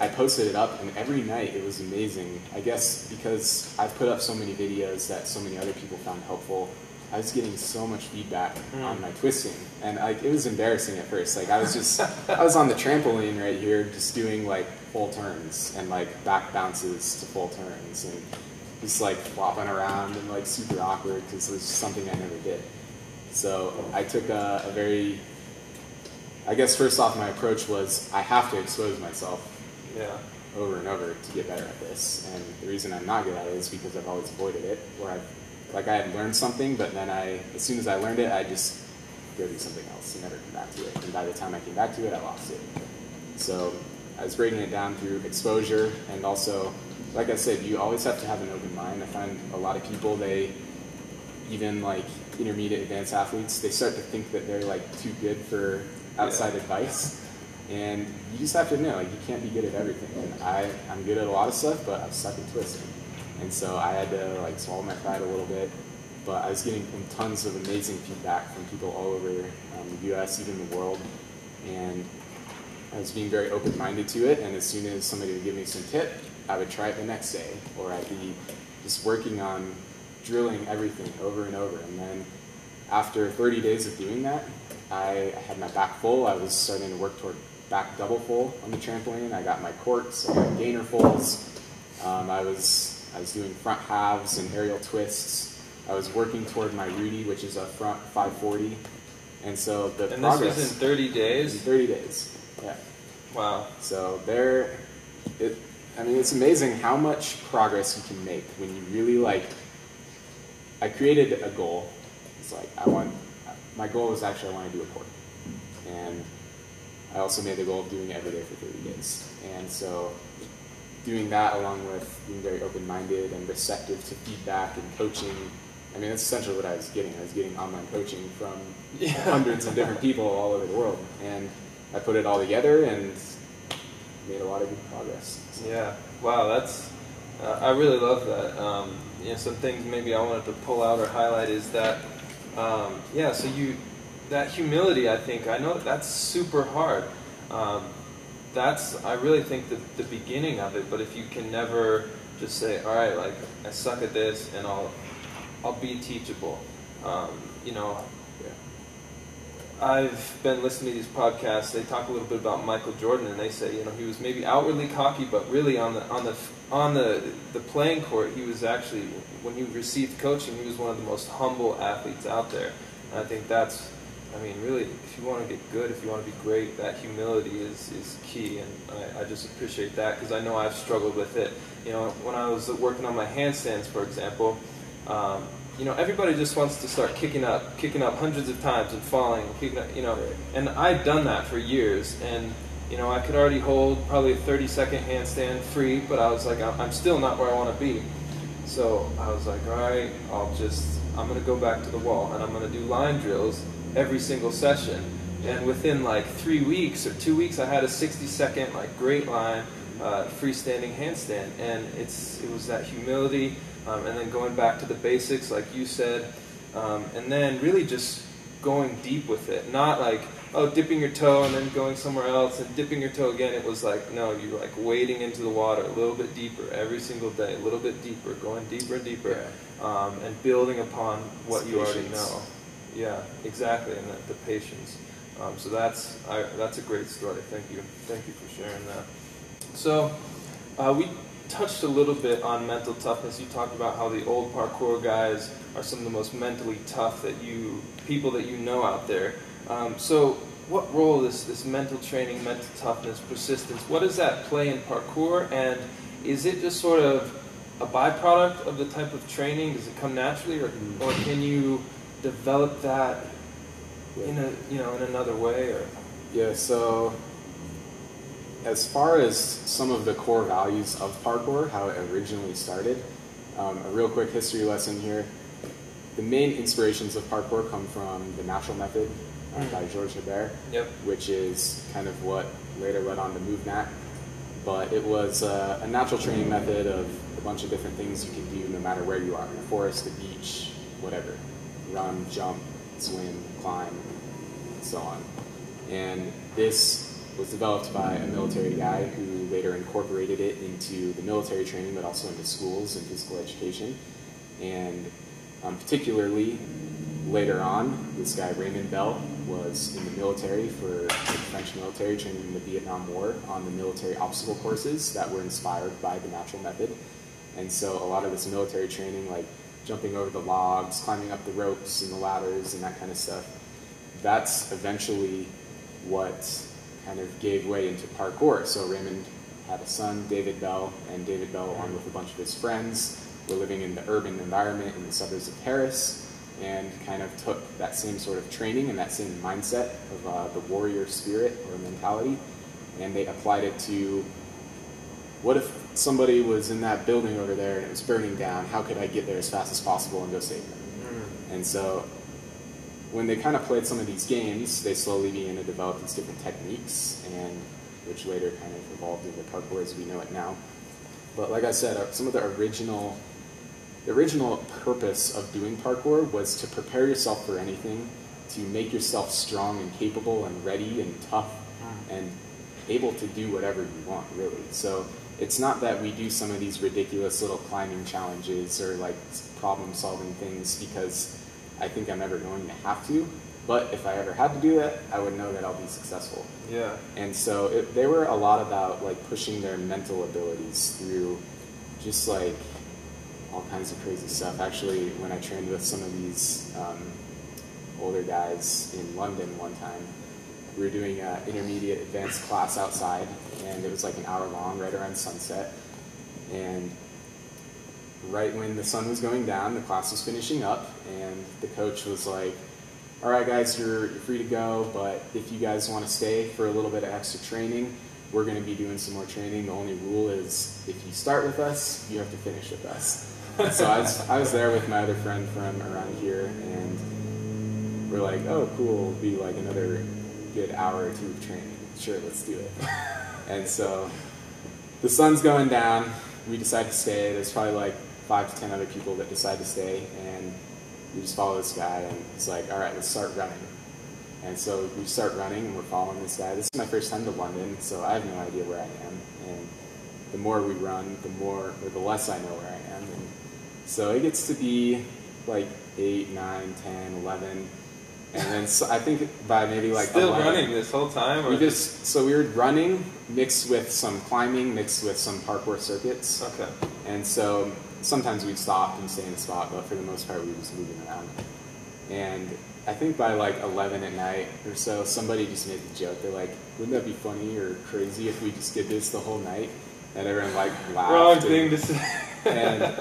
I posted it up, and every night it was amazing. I guess because I've put up so many videos that so many other people found helpful, I was getting so much feedback on my twisting, and like it was embarrassing at first. Like I was on the trampoline right here, just doing like full turns and like back bounces to full turns, and just like flopping around and like super awkward because it was just something I never did. So I took a very, I guess first off my approach was I have to expose myself over and over to get better at this, and the reason I'm not good at it is because I've always avoided it, where I had learned something, but then as soon as I learned it, I just go do something else and never come back to it. And by the time I came back to it, I lost it. So I was breaking it down through exposure, and also, like I said, you always have to have an open mind. I find a lot of people, even like intermediate advanced athletes, they start to think that they're like too good for outside advice. And you just have to admit, like, you can't be good at everything. And I'm good at a lot of stuff, but I'm stuck at twisting. And so I had to like swallow my pride a little bit, but I was getting tons of amazing feedback from people all over the US, even the world, and I was being very open-minded to it, and as soon as somebody would give me some tip, I would try it the next day, or I'd be just working on drilling everything over and over, and then after 30 days of doing that, I had my back full. I was starting to work toward back double full on the trampoline. I got my courts, I got gainer fulls, I was doing front halves and aerial twists. I was working toward my Rudy, which is a front 540. And so the progress... And this was in 30 days? In 30 days, yeah. Wow. So it's amazing how much progress you can make when you really I created a goal. It's like, my goal was actually I want to do a court. And I also made the goal of doing it every day for 30 days. And so doing that along with being very open-minded and receptive to feedback and coaching, I mean, that's essentially what I was getting. I was getting online coaching from hundreds of different people all over the world. And I put it all together and made a lot of good progress. So. Yeah. Wow, that's... I really love that. Some things maybe I wanted to pull out or highlight is that, that humility, I think, I know that's super hard. I really think the beginning of it, but if you can never just say, all right, like, I suck at this and I'll be teachable. I've been listening to these podcasts. They talk a little bit about Michael Jordan, and they say, he was maybe outwardly cocky, but really on the playing court, he was actually, when he received coaching, he was one of the most humble athletes out there. And I think that's I mean, really, if you want to get good, if you want to be great, that humility is key, and I just appreciate that because I know I've struggled with it. You know, when I was working on my handstands, for example, you know, everybody just wants to start kicking up hundreds of times and falling, kicking up, you know, and I'd done that for years, and you know, I could already hold probably a 30-second handstand free, but I was like, I'm still not where I want to be. So I was like, all right, I'm going to go back to the wall, and I'm going to do line drills every single session. And within like 3 weeks or 2 weeks, I had a 60-second like great line freestanding handstand, and it was that humility, and then going back to the basics, like you said, and then really just going deep with it, not like, oh, dipping your toe and then going somewhere else and dipping your toe again. It was like, no, you're like wading into the water a little bit deeper every single day, a little bit deeper, going deeper and deeper, and building upon what you already know. Yeah, exactly, and the patience. So that's a great story. Thank you for sharing that. So we touched a little bit on mental toughness. You talked about how the old parkour guys are some of the most mentally tough people that you know out there. So what role this mental training, mental toughness, persistence, what does that play in parkour, and is it just sort of a byproduct of the type of training? Does it come naturally, or can you develop that in another way? Or yeah, so as far as some of the core values of parkour, how it originally started, a real quick history lesson here. The main inspirations of parkour come from the natural method by George Hebert, which is kind of what later led on to MoveNat. But it was a natural training method of a bunch of different things you can do no matter where you are, in the forest, the beach, whatever. Run, jump, swim, climb, and so on. And this was developed by a military guy who later incorporated it into the military training, but also into schools and physical education. And particularly later on, this guy Raymond Bell was in the military for the French military, training in the Vietnam War on the military obstacle courses that were inspired by the natural method. And so a lot of this military training, like jumping over the logs, climbing up the ropes and the ladders and that kind of stuff, that's eventually what kind of gave way into parkour. So Raymond had a son, David Bell, and David Bell, along with a bunch of his friends, were living in the urban environment in the suburbs of Paris, and kind of took that same sort of training and that same mindset of the warrior spirit or mentality, and they applied it to, what if somebody was in that building over there and it was burning down? How could I get there as fast as possible and go save them? And so when they kind of played some of these games, they slowly began to develop these different techniques, and which later kind of evolved into parkour as we know it now. But like I said, some of the original purpose of doing parkour was to prepare yourself for anything, to make yourself strong and capable and ready and tough and able to do whatever you want, really. So it's not that we do some of these ridiculous little climbing challenges or like problem-solving things because I think I'm ever going to have to, but if I ever had to do that, I would know that I'll be successful. Yeah. And so they were a lot about like pushing their mental abilities through just like all kinds of crazy stuff. Actually, when I trained with some of these older guys in London one time, we were doing an intermediate advanced class outside, and it was like an hour long, right around sunset. And right when the sun was going down, the class was finishing up, and the coach was like, all right guys, you're free to go, but if you guys want to stay for a little bit of extra training, we're going to be doing some more training. The only rule is if you start with us, you have to finish with us. So I was there with my other friend from around here, and we're like, oh cool, it'll be like another good hour or two of training. Sure, let's do it. And so the sun's going down, we decide to stay. There's probably like 5 to 10 other people that decide to stay, and we just follow this guy, and it's like, all right, let's start running. And so we start running, and we're following this guy. This is my first time to London, so I have no idea where I am. And the more we run, the less I know where I am. And so it gets to be like 8, 9, 10, 11. And then I think by maybe like still 11, running this whole time? Or so we were running mixed with some climbing, mixed with some parkour circuits. Okay. And so sometimes we'd stop and stay in a spot, but for the most part we were just moving around. And I think by like 11 at night or so, somebody just made the joke. They're like, wouldn't that be funny or crazy if we just did this the whole night? And everyone like laughed. Wrong thing to say. And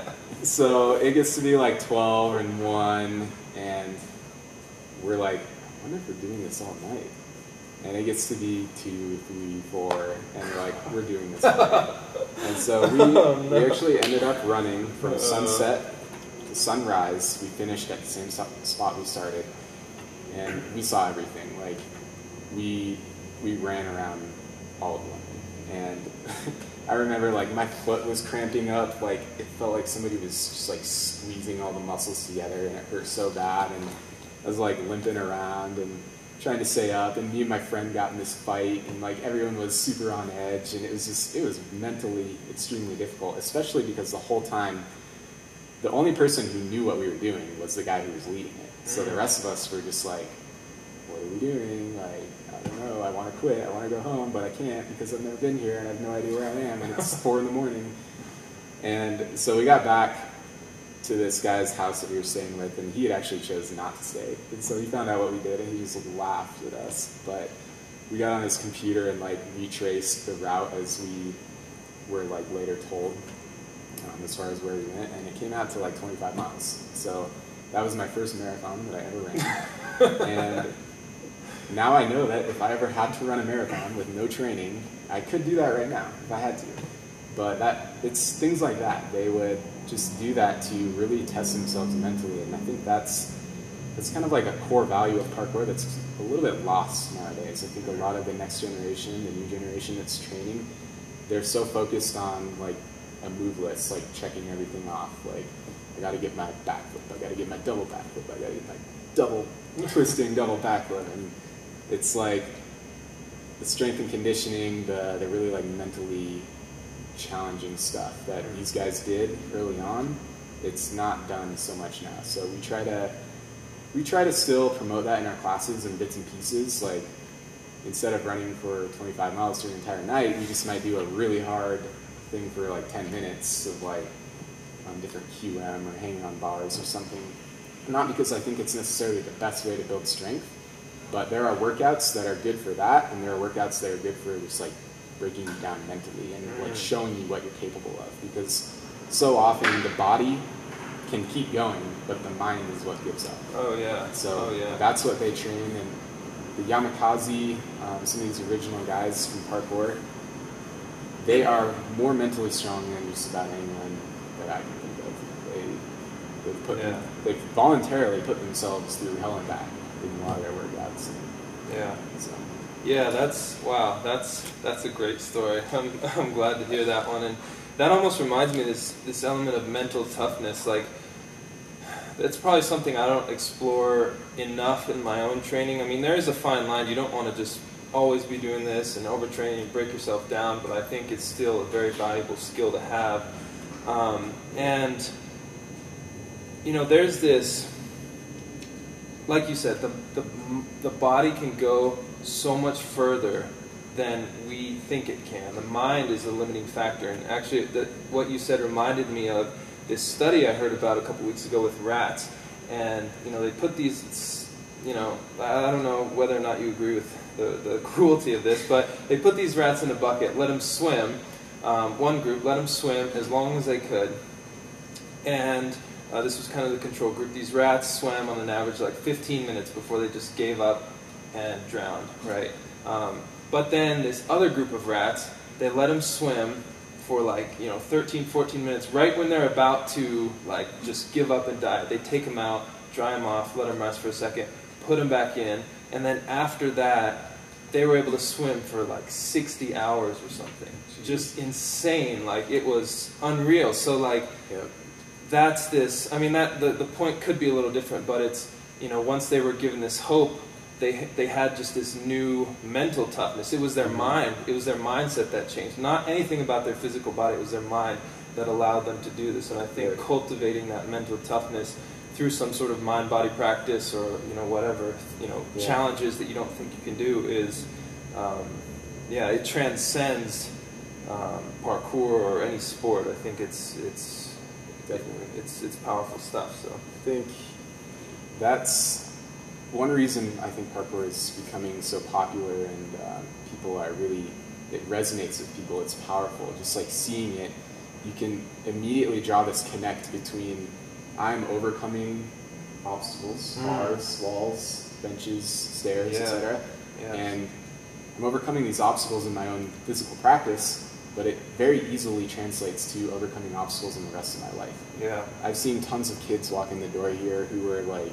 so it gets to be like 12 and 1, and we're like, I wonder if we're doing this all night. And it gets to be 2, 3, 4, and we're like, we're doing this all night. And so we actually ended up running from sunset to sunrise. We finished at the same spot we started, and we saw everything. Like, we ran around all of London, and I remember like my foot was cramping up. Like, it felt like somebody was just like squeezing all the muscles together, and it hurt so bad. And I was like limping around and trying to stay up, and me and my friend got in this fight, and like everyone was super on edge, and it was mentally extremely difficult, especially because the whole time the only person who knew what we were doing was the guy who was leading it. So the rest of us were just like, what are we doing? Like, I don't know, I want to quit, I want to go home, but I can't because I've never been here and I have no idea where I am, and it's 4 in the morning. And so we got back to this guy's house that we were staying with, and he had actually chosen not to stay. And so he found out what we did, and he just laughed at us. But we got on his computer and like retraced the route as we were like later told, as far as where we went, and it came out to like 25 miles. So that was my first marathon that I ever ran. And now I know that if I ever had to run a marathon with no training, I could do that right now if I had to. But it's things like that. They would just do that to really test themselves mentally, and I think that's kind of like a core value of parkour that's a little bit lost nowadays. I think a lot of the next generation, the new generation that's training, they're so focused on like a move list, like checking everything off. Like, I got to get my backflip, I got to get my double backflip, I got to get my double twisting double backflip, and it's like the strength and conditioning, the really like mentally challenging stuff that these guys did early on, it's not done so much now. So we try to still promote that in our classes in bits and pieces. Like, instead of running for 25 miles through an entire night, we just might do a really hard thing for like 10 minutes of like different QM or hanging on bars or something. Not because I think it's necessarily the best way to build strength, but there are workouts that are good for that, and there are workouts that are good for just like breaking you down mentally and like showing you what you're capable of, because so often the body can keep going, but the mind is what gives up. So that's what they train, and the Yamakaze, some of these original guys from parkour, they are more mentally strong than just about anyone that I can think of. They've voluntarily put themselves through hell and back in a lot of their workouts. That's a great story. I'm glad to hear that one, and that almost reminds me of this element of mental toughness. Like, it's probably something I don't explore enough in my own training. I mean, there is a fine line. You don't want to just always be doing this and overtraining and break yourself down, but I think it's still a very valuable skill to have. And you know, there's this, like you said, the body can go so much further than we think it can. The mind is a limiting factor, and actually what you said reminded me of this study I heard about a couple weeks ago with rats. And you know, they put these, you know, I don't know whether or not you agree with the cruelty of this, but they put these rats in a bucket, let them swim, one group let them swim as long as they could, and this was kind of the control group. These rats swam on an average like 15 minutes before they just gave up and drowned, right? But then this other group of rats, they let them swim for like, 13, 14 minutes, right when they're about to like just give up and die. They take them out, dry them off, let them rest for a second, put them back in, and then after that, they were able to swim for like 60 hours or something. Just insane. Like, it was unreal. So like, that's this, I mean, that the point could be a little different, but it's, once they were given this hope, they had just this new mental toughness. It was their mind. It was their mindset that changed. Not anything about their physical body. It was their mind that allowed them to do this. And I think cultivating that mental toughness through some sort of mind-body practice or whatever challenges that you don't think you can do is it transcends parkour or any sport. I think it's definitely it's powerful stuff. So I think that's one reason I think parkour is becoming so popular, and people are really, it resonates with people, it's powerful. Just like seeing it, you can immediately draw this connect between I'm overcoming obstacles, bars, walls, benches, stairs, etc. Yeah. And I'm overcoming these obstacles in my own physical practice, but it very easily translates to overcoming obstacles in the rest of my life. Yeah. I've seen tons of kids walk in the door here who were like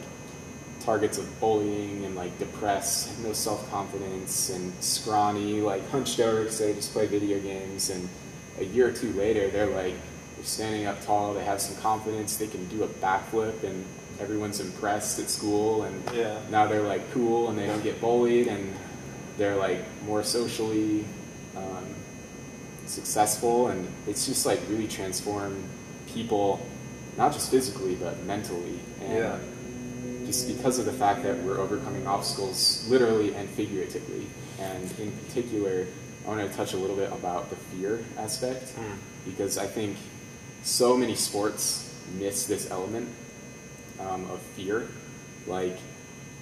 targets of bullying and like depressed, had no self-confidence, and scrawny, like hunched over because they just play video games, and a year or two later they're like, they're standing up tall, they have some confidence, they can do a backflip, and everyone's impressed at school, and now they're like cool and they don't get bullied, and they're like more socially successful, and it's just like really transformed people, not just physically but mentally, and just because of the fact that we're overcoming obstacles literally and figuratively. And in particular, I want to touch a little bit about the fear aspect, because I think so many sports miss this element of fear. Like,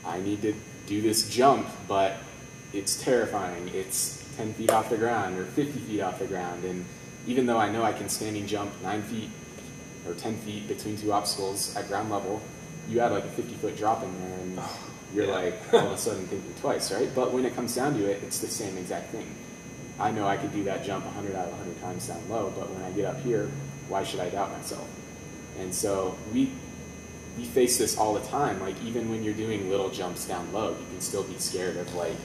I need to do this jump, but it's terrifying. It's 10 feet off the ground or 50 feet off the ground, and even though I know I can standing jump 9 feet or 10 feet between two obstacles at ground level, you add like a 50-foot drop in there, and you're like all of a sudden thinking twice, right? But when it comes down to it, it's the same exact thing. I know I could do that jump 100 out of 100 times down low, but when I get up here, why should I doubt myself? And so we face this all the time. Like, even when you're doing little jumps down low, you can still be scared of, like,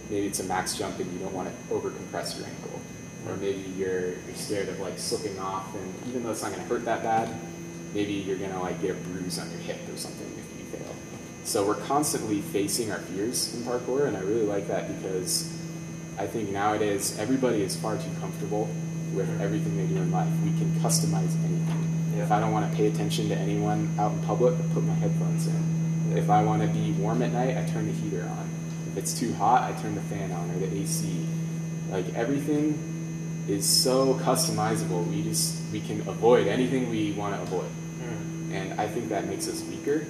maybe it's a max jump and you don't want to over-compress your ankle. Or maybe you're scared of like slipping off, and even though it's not going to hurt that bad, maybe you're going to like get a bruise on your hip or something if you fail. So we're constantly facing our fears in parkour, and I really like that because I think nowadays everybody is far too comfortable with everything they do in life. We can customize anything. If I don't want to pay attention to anyone out in public, I put my headphones in. If I want to be warm at night, I turn the heater on. If it's too hot, I turn the fan on or the AC. Like, everything is so customizable. We can avoid anything we want to avoid. And I think that makes us weaker.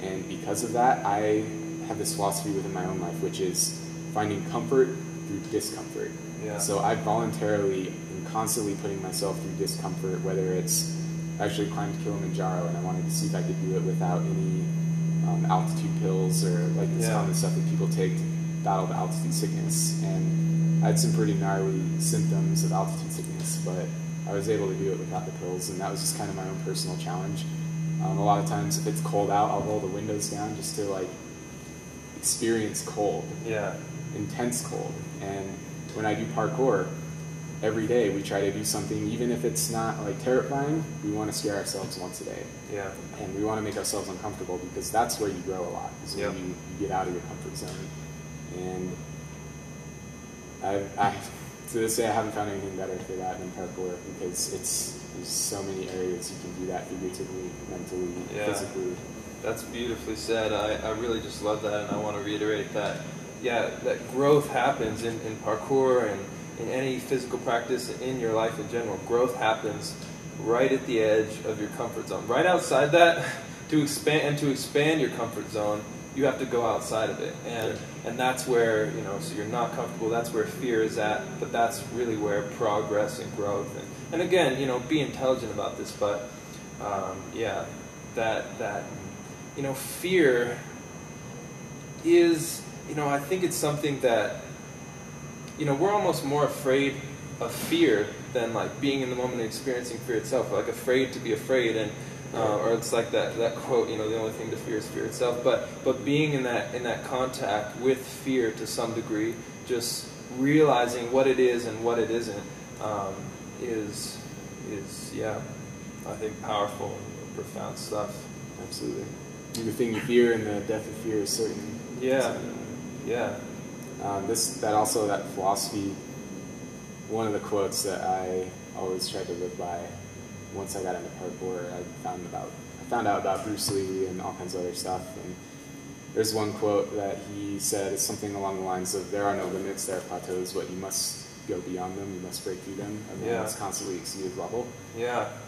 And because of that, I have this philosophy within my own life, which is finding comfort through discomfort. So I voluntarily am constantly putting myself through discomfort, whether it's I actually climbed Kilimanjaro, and I wanted to see if I could do it without any altitude pills or like this common stuff that people take to battle the altitude sickness. And I had some pretty gnarly symptoms of altitude sickness, but I was able to do it without the pills, and that was just kind of my own personal challenge. A lot of times if it's cold out, I'll roll the windows down just to like experience cold, intense cold. And when I do parkour, every day we try to do something, even if it's not like terrifying, we want to scare ourselves once a day. And we want to make ourselves uncomfortable, because that's where you grow a lot, is when you get out of your comfort zone. And I to this day I haven't found anything better for that than parkour, because there's so many areas you can do that figuratively, mentally, physically. That's beautifully said. I really just love that, and I want to reiterate that. That growth happens in parkour and in any physical practice in your life in general. Growth happens right at the edge of your comfort zone. Right outside that, to expand your comfort zone, you have to go outside of it. And that's where, so you're not comfortable, that's where fear is at, but that's really where progress and growth. And again, be intelligent about this, but fear is, I think it's something that, we're almost more afraid of fear than like being in the moment and experiencing fear itself. We're like afraid to be afraid, and or it's like that quote, the only thing to fear is fear itself. But being in that contact with fear to some degree, just realizing what it is and what it isn't, is I think powerful and profound stuff. Absolutely. The thing you fear and the death of fear is certain. That philosophy, one of the quotes that I always tried to live by once I got into parkour, I found out about Bruce Lee and all kinds of other stuff, and there's one quote that he said is something along the lines of, there are no limits, there are plateaus, but you must go beyond them, you must break through them, and you must constantly exceed his level.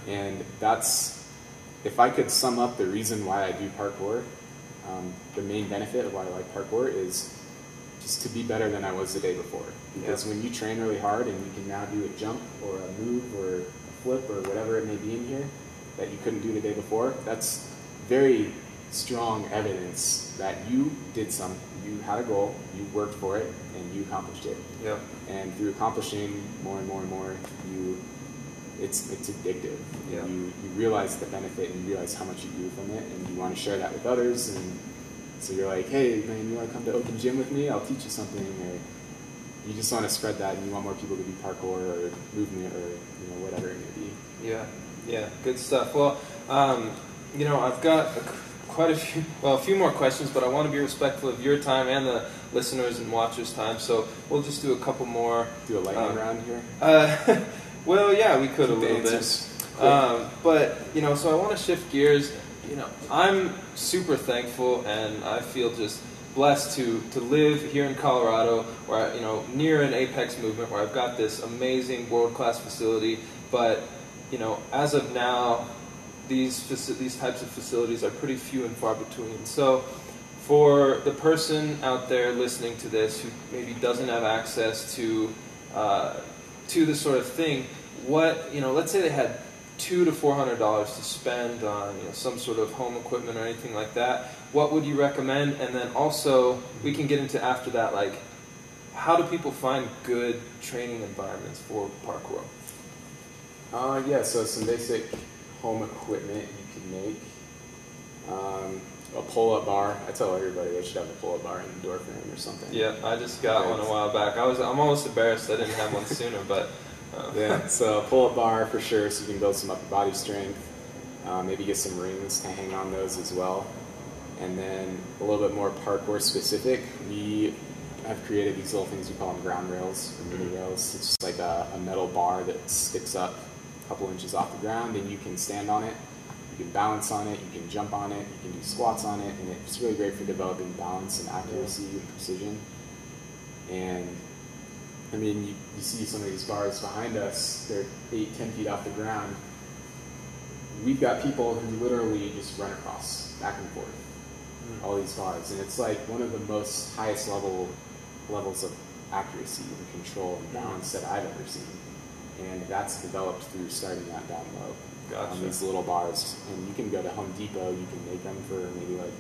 And that's, if I could sum up the reason why I do parkour, The main benefit of why I like parkour is just to be better than I was the day before. Because when you train really hard and you can now do a jump or a move or a flip or whatever it may be in here that you couldn't do the day before, that's very strong evidence that you did you had a goal, you worked for it, and you accomplished it. Yep. And through accomplishing more and more and more, it's addictive. Yep. You realize the benefit and you realize how much you do from it, and you want to share that with others. And so you're like, hey man, you want to come to open gym with me? I'll teach you something. Or you just want to spread that, and you want more people to do parkour or movement or whatever it may be. Yeah, good stuff. Well, I've got a few more questions, but I want to be respectful of your time and the listeners and watchers' time. So we'll just do a couple more. Do a lightning round here. Well, yeah, we could a little bit. But so I want to shift gears. I'm super thankful, and I feel just blessed to live here in Colorado, where near an apex movement, where I've got this amazing world-class facility. But as of now, these types of facilities are pretty few and far between. So for the person out there listening to this who maybe doesn't have access to this sort of thing, let's say they had $200 to $400 to spend on some sort of home equipment or anything like that, what would you recommend? And then also we can get into after that, like, how do people find good training environments for parkour? So some basic home equipment you can make. A pull-up bar. I tell everybody they should have a pull-up bar in the door frame or something. Yeah, I just got one a while back. I'm almost embarrassed I didn't have one sooner, but yeah. So a pull-up bar for sure, so you can build some upper body strength. Maybe get some rings to hang on those as well. And then a little bit more parkour specific, we have created these little things, we call them ground rails or mini rails. It's just like a metal bar that sticks up a couple inches off the ground, and you can stand on it, you can balance on it, you can jump on it, you can do squats on it, and it's really great for developing balance and accuracy and precision. And I mean, you see some of these bars behind us, they're 8-10 feet off the ground. We've got people who literally just run across, back and forth, all these bars. And it's like one of the most highest levels of accuracy and control and balance that I've ever seen. And that's developed through starting that down low. Gotcha. On these little bars. And you can go to Home Depot, you can make them for maybe like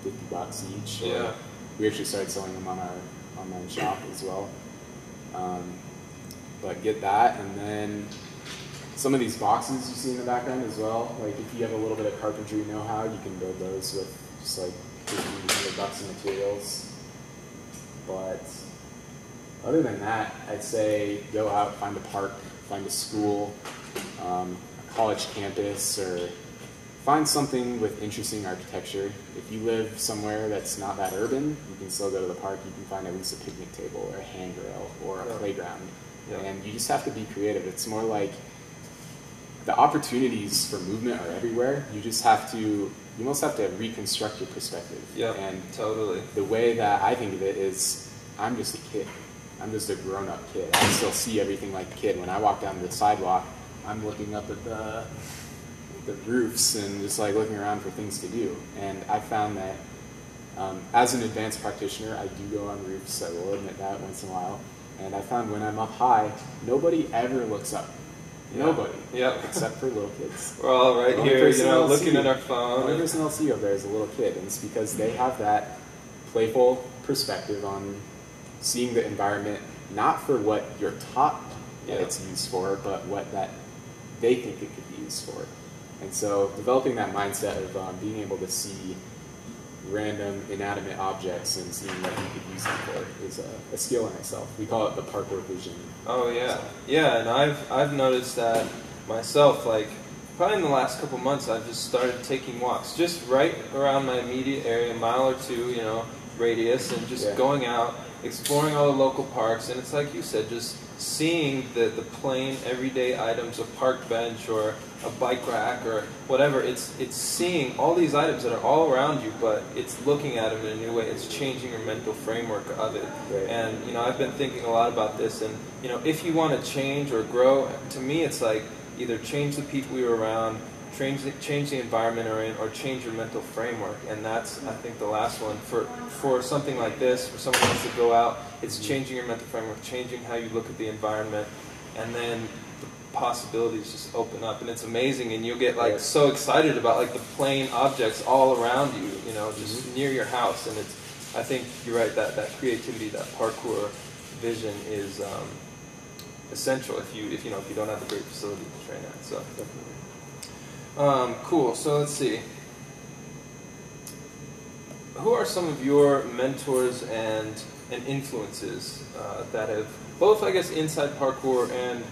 $50 each. Yeah. We actually started selling them on our online shop as well. But get that, and then some of these boxes you see in the background as well. Like if you have a little bit of carpentry know-how, you can build those with just like $50 in materials. But other than that, I'd say go out, find a park, find a school, a college campus, or find something with interesting architecture. If you live somewhere that's not that urban, you can still go to the park. You can find at least a picnic table or a handrail or a playground. And you just have to be creative. It's more like the opportunities for movement are everywhere. You almost have to reconstruct your perspective. Yeah, and totally. The way that I think of it is, I'm just a kid. I'm just a grown-up kid. I still see everything like a kid. When I walk down the sidewalk, I'm looking up at the roofs and just like looking around for things to do. And I found that as an advanced practitioner, I do go on roofs. I will admit that once in a while. And I found when I'm up high, nobody ever looks up. Yeah. Nobody. Yeah. Except for little kids. We're all right here, looking at our phone. The only person I'll see up there is a little kid, and it's because they have that playful perspective on seeing the environment, not for what you're taught that it's used for, but what that they think it could be used for. And so developing that mindset of being able to see random inanimate objects and seeing what you could use them for is a skill in itself. We call it the parkour vision. Oh yeah, yeah, and I've noticed that myself. Like probably in the last couple months, I've just started taking walks just right around my immediate area, a mile or two, radius, and just going out, exploring all the local parks. And it's like you said, just seeing the plain everyday items, a park bench or a bike rack or whatever. It's seeing all these items that are all around you, but it's looking at them in a new way. It's changing your mental framework of it. Right. And I've been thinking a lot about this. And if you want to change or grow, to me it's like either change the people you're around, change the environment or change your mental framework. And that's, I think, the last one. For something like this, for someone who wants to go out, it's changing your mental framework, changing how you look at the environment, and then the possibilities just open up. And it's amazing, and you'll get like so excited about like the plain objects all around you, you know, just near your house. And it's, I think you're right, that creativity, that parkour vision is essential if you don't have a great facility to train at. So definitely. Cool. So let's see. Who are some of your mentors and influences that have both, I guess, inside parkour and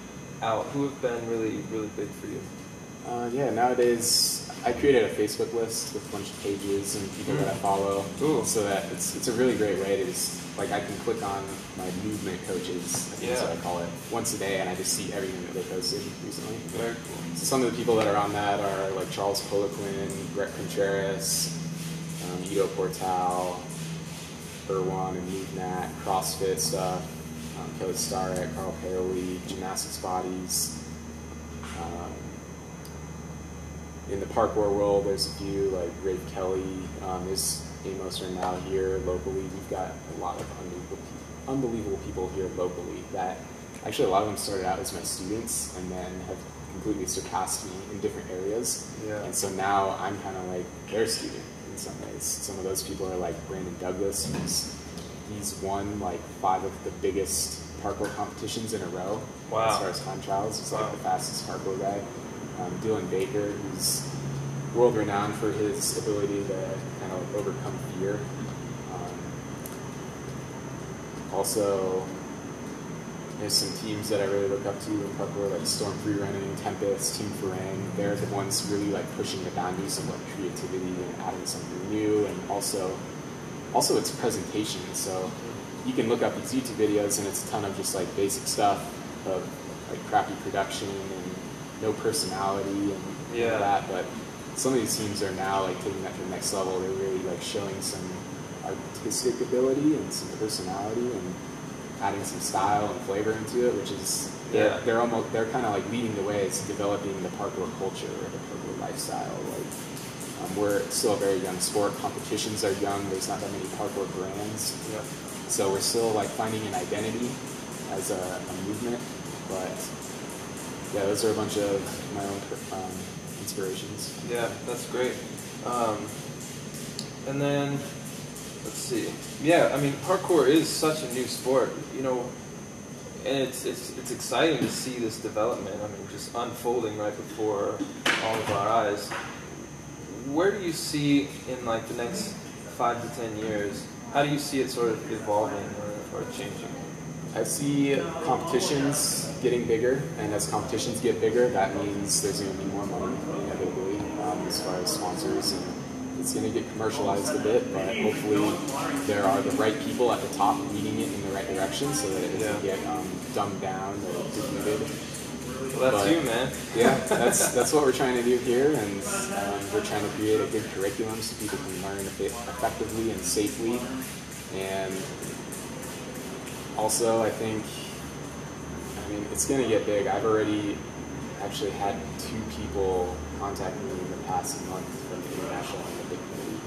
out? Who have been really big for you? Yeah, nowadays I created a Facebook list with a bunch of pages and people that I follow. Ooh. So that it's a really great way to just, like, I can click on my movement coaches, I think that's what I call it, once a day, and I just see everything that they posted recently. Very cool. So some of the people that are on that are like Charles Poliquin, Brett Contreras, Ido Portal, Irwan and MoveNat, CrossFit stuff, Kelly Starrett, Carl Paoli, gymnastics bodies. In the parkour world, there's a few like Rafe Kelly. There's Amos now here locally. We've got a lot of unbelievable people here locally that actually a lot of them started out as my students and then have completely surpassed me in different areas. Yeah. And so now I'm kind of like their student in some ways. Some of those people are like Brandon Douglas, he's won like 5 of the biggest parkour competitions in a row. Wow. As far as time trials. He's like the fastest parkour guy. Dylan Baker, who's world renowned for his ability to kind of overcome fear. Also, there's some teams that I really look up to in parkour, like Storm Freerunning, Tempest, Team Farang. They're the ones really like pushing the boundaries of like creativity and adding something new, and also it's presentation. So you can look up these YouTube videos and it's a ton of just like basic stuff of like crappy production and no personality and all that, but some of these teams are now like taking that to the next level. They're really like showing some artistic ability and some personality and adding some style and flavor into it, which is they're kind of like leading the way to developing the parkour culture or the parkour lifestyle. Like we're still a very young sport. Competitions are young. There's not that many parkour brands, so we're still like finding an identity as a movement, but. Yeah, those are a bunch of my own inspirations. Yeah, that's great. And then, let's see. Yeah, I mean, parkour is such a new sport, you know, and it's exciting to see this development. I mean, just unfolding right before all of our eyes. Where do you see in like the next 5 to 10 years? How do you see it sort of evolving or changing? I see competitions getting bigger, and as competitions get bigger, that means there's going to be more money inevitably as far as sponsors, and it's going to get commercialized a bit, but hopefully there are the right people at the top leading it in the right direction so that it doesn't get dumbed down or diluted. Well, that's you, man. Yeah, that's what we're trying to do here, and we're trying to create a good curriculum so people can learn effectively and safely, and also, I mean, it's going to get big. I've already actually had 2 people contact me in the past month from the International Olympic Committee,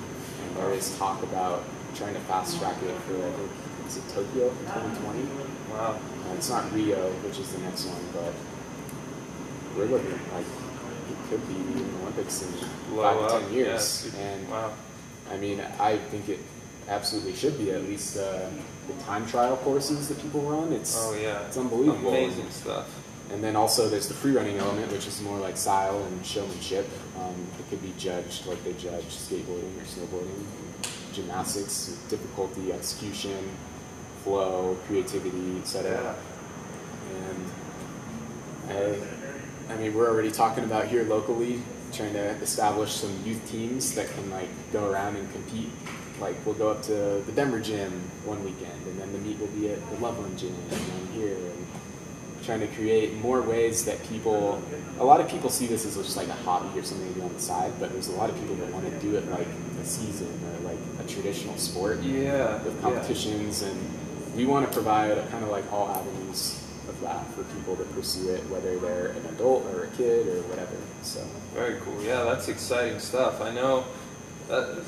and there is talk about trying to fast track it for, I think, is it Tokyo in 2020? Wow. It's not Rio, which is the next one, but we're looking like it could be the Olympics in 5 to 10 years. Yeah. And wow. I mean, I think it absolutely should be, at least the time trial courses that people run. It's unbelievable. Amazing stuff. And then also there's the free running element, which is more like style and showmanship. It could be judged like they judge skateboarding or snowboarding. Gymnastics, difficulty, execution, flow, creativity, etc. And I mean, we're already talking about here locally, trying to establish some youth teams that can like go around and compete. Like we'll go up to the Denver gym one weekend, and then the meet will be at the Loveland gym, and then here, and trying to create more ways that people. A lot of people see this as just like a hobby or something to do on the side, but there's a lot of people that want to do it like a season or like a traditional sport. Yeah. With competitions, and we want to provide kind of like all avenues of that for people to pursue it, whether they're an adult or a kid or whatever. So very cool. Yeah, that's exciting stuff. I know that,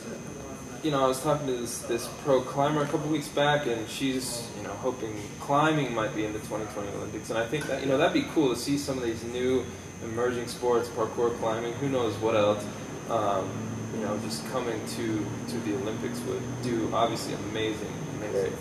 I was talking to this pro climber a couple weeks back, and she's, hoping climbing might be in the 2020 Olympics. And I think that, that'd be cool to see some of these new emerging sports, parkour, climbing, who knows what else, just coming to the Olympics would do obviously amazing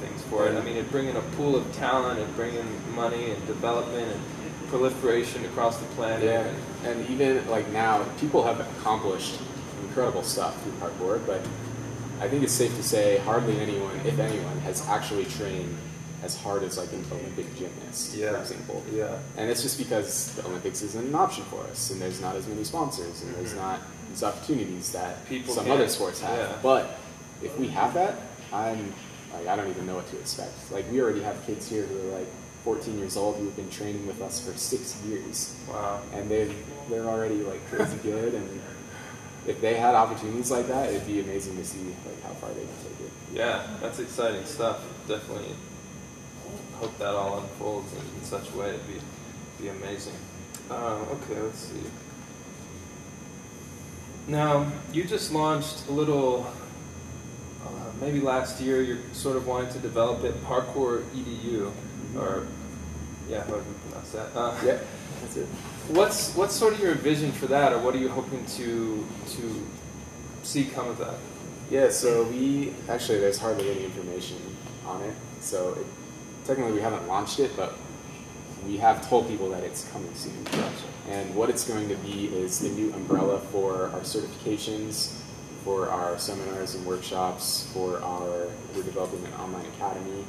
things for it. I mean, it'd bring in a pool of talent, it'd bring in money and development and proliferation across the planet. Yeah, and even like now, people have accomplished incredible stuff through parkour, but I think it's safe to say hardly anyone, if anyone, has actually trained as hard as like an Olympic gymnast, for example. Yeah. And it's just because the Olympics isn't an option for us, and there's not as many sponsors, and there's not these opportunities that some other sports have. Yeah. But if we have that, I don't even know what to expect. Like, we already have kids here who are like 14 years old who have been training with us for 6 years. Wow. And they're already like crazy good, and if they had opportunities like that, it'd be amazing to see like how far they can take it. Yeah, that's exciting stuff. Definitely hope that all unfolds in such a way. It'd be amazing. Okay, let's see. Now, you just launched a little, maybe last year, you're sort of wanting to develop it, Parkour EDU, or, yeah, how do you pronounce that? Yeah, that's it. What's sort of your vision for that, or what are you hoping to see come of that? Yeah, so there's hardly any information on it. So technically we haven't launched it, but we have told people that it's coming soon. Gotcha. And what it's going to be is the new umbrella for our certifications, for our seminars and workshops, we're developing an online academy,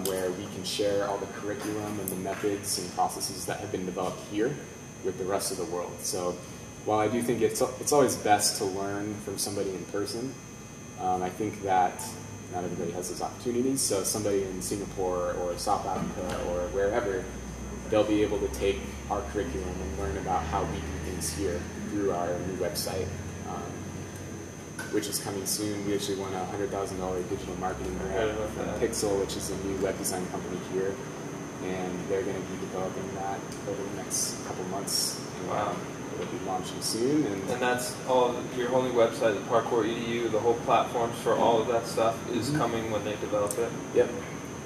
where we can share all the curriculum and the methods and processes that have been developed here with the rest of the world. So while I do think it's always best to learn from somebody in person, I think that not everybody has those opportunities. So somebody in Singapore or South Africa or wherever, they'll be able to take our curriculum and learn about how we do things here through our new website, which is coming soon. We actually won a $100,000 digital marketing grant from Pixel, which is a new web design company here, and they're going to be developing that over the next couple months. Wow. It'll be launching soon. And that's all, your whole new website, the Parkour EDU, the whole platforms for all of that stuff is coming when they develop it? Yep.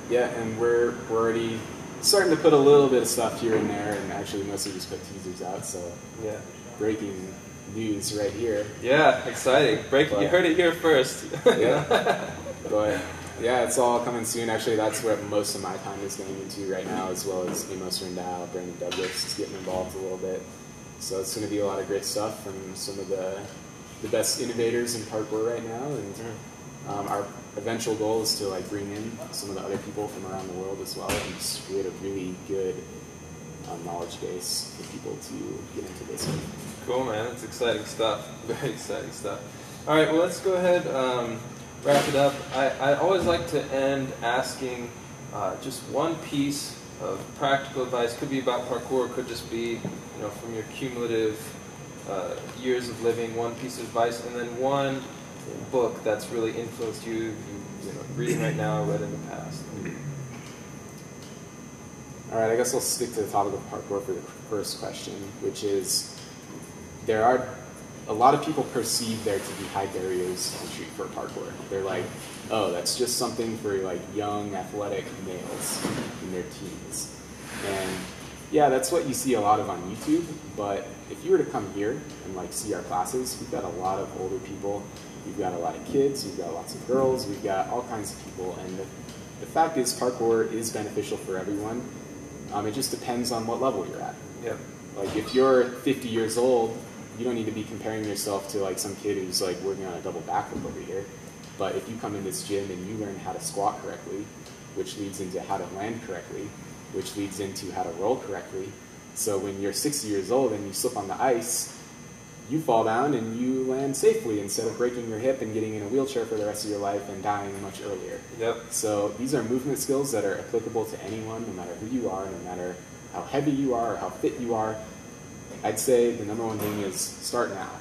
Yeah, and we're already starting to put a little bit of stuff here and there, and actually mostly just put teasers out, so yeah. Breaking news right here. Yeah, exciting. You heard it here first. Yeah. But yeah, it's all coming soon. Actually, that's where most of my time is going into right now, as well as Amos Rendau, Brandon Douglas is getting involved a little bit. So it's going to be a lot of great stuff from some of the best innovators in parkour right now, and our eventual goal is to like bring in some of the other people from around the world as well, and just create a really good knowledge base for people to get into this with. Cool, man. That's exciting stuff. Very exciting stuff. All right, well, let's go ahead, wrap it up. I always like to end asking just one piece of practical advice. Could be about parkour, could just be, from your cumulative years of living, one piece of advice, and then one book that's really influenced you, reading right now or read in the past. All right, I guess I'll stick to the topic of parkour for the first question, which is there are a lot of people perceive there to be high barriers to entry for parkour. They're like, oh, that's just something for like young athletic males in their teens. And yeah, that's what you see a lot of on YouTube, but if you were to come here and like see our classes, we've got a lot of older people, we've got a lot of kids, we've got lots of girls, we've got all kinds of people, and the fact is parkour is beneficial for everyone. It just depends on what level you're at. Yep. Like if you're 50 years old, you don't need to be comparing yourself to like some kid who's like working on a double backflip over here. But if you come in this gym and you learn how to squat correctly, which leads into how to land correctly, which leads into how to roll correctly. So when you're 60 years old and you slip on the ice, you fall down and you land safely instead of breaking your hip and getting in a wheelchair for the rest of your life and dying much earlier. Yep. So these are movement skills that are applicable to anyone, no matter who you are, no matter how heavy you are or how fit you are. I'd say the number one thing is start now.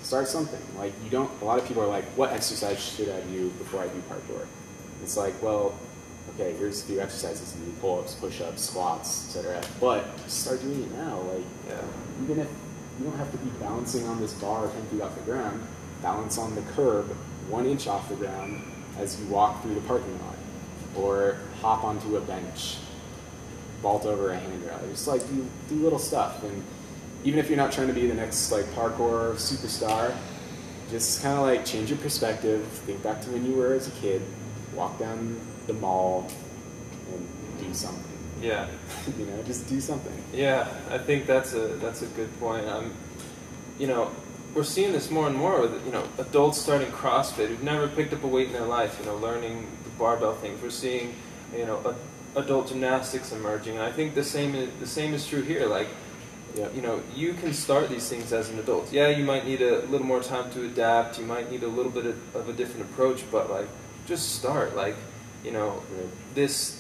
Start something. Like a lot of people are like, what exercise should I do before I do parkour? It's like, well, okay, here's a few exercises, you do pull-ups, push-ups, squats, etc. But start doing it now. Like, even if you don't have to be balancing on this bar 10 feet off the ground, balance on the curb 1 inch off the ground as you walk through the parking lot, or hop onto a bench, vault over a handrail. Just like do little stuff. And even if you're not trying to be the next like parkour superstar, just kind of like change your perspective. Think back to when you were as a kid. Walk down the mall and do something. Yeah. You know, just do something. Yeah, I think that's a good point. You know, we're seeing this more and more with, you know, adults starting CrossFit who've never picked up a weight in their life, you know, learning the barbell things. We're seeing, you know, adult gymnastics emerging, and I think the same is true here. Like, you know, you can start these things as an adult. Yeah, you might need a little more time to adapt. You might need a little bit of a different approach, but like, just start. Like, you know, this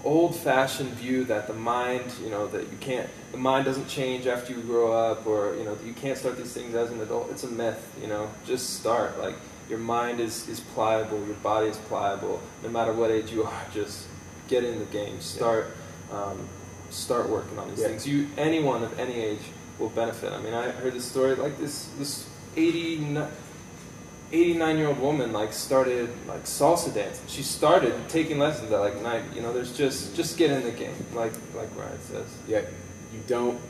old-fashioned view that the mind, you know, that the mind doesn't change after you grow up, or, you know, you can't start these things as an adult. It's a myth, you know. Just start. Like, your mind is pliable, your body is pliable. No matter what age you are, just get in the game. Start working on these things. Anyone of any age will benefit. I mean, I heard this story, like this 89-year-old woman like started like salsa dancing. She started taking lessons at like 9. You know, there's just get in the game, like Ryan says. Yeah, you don't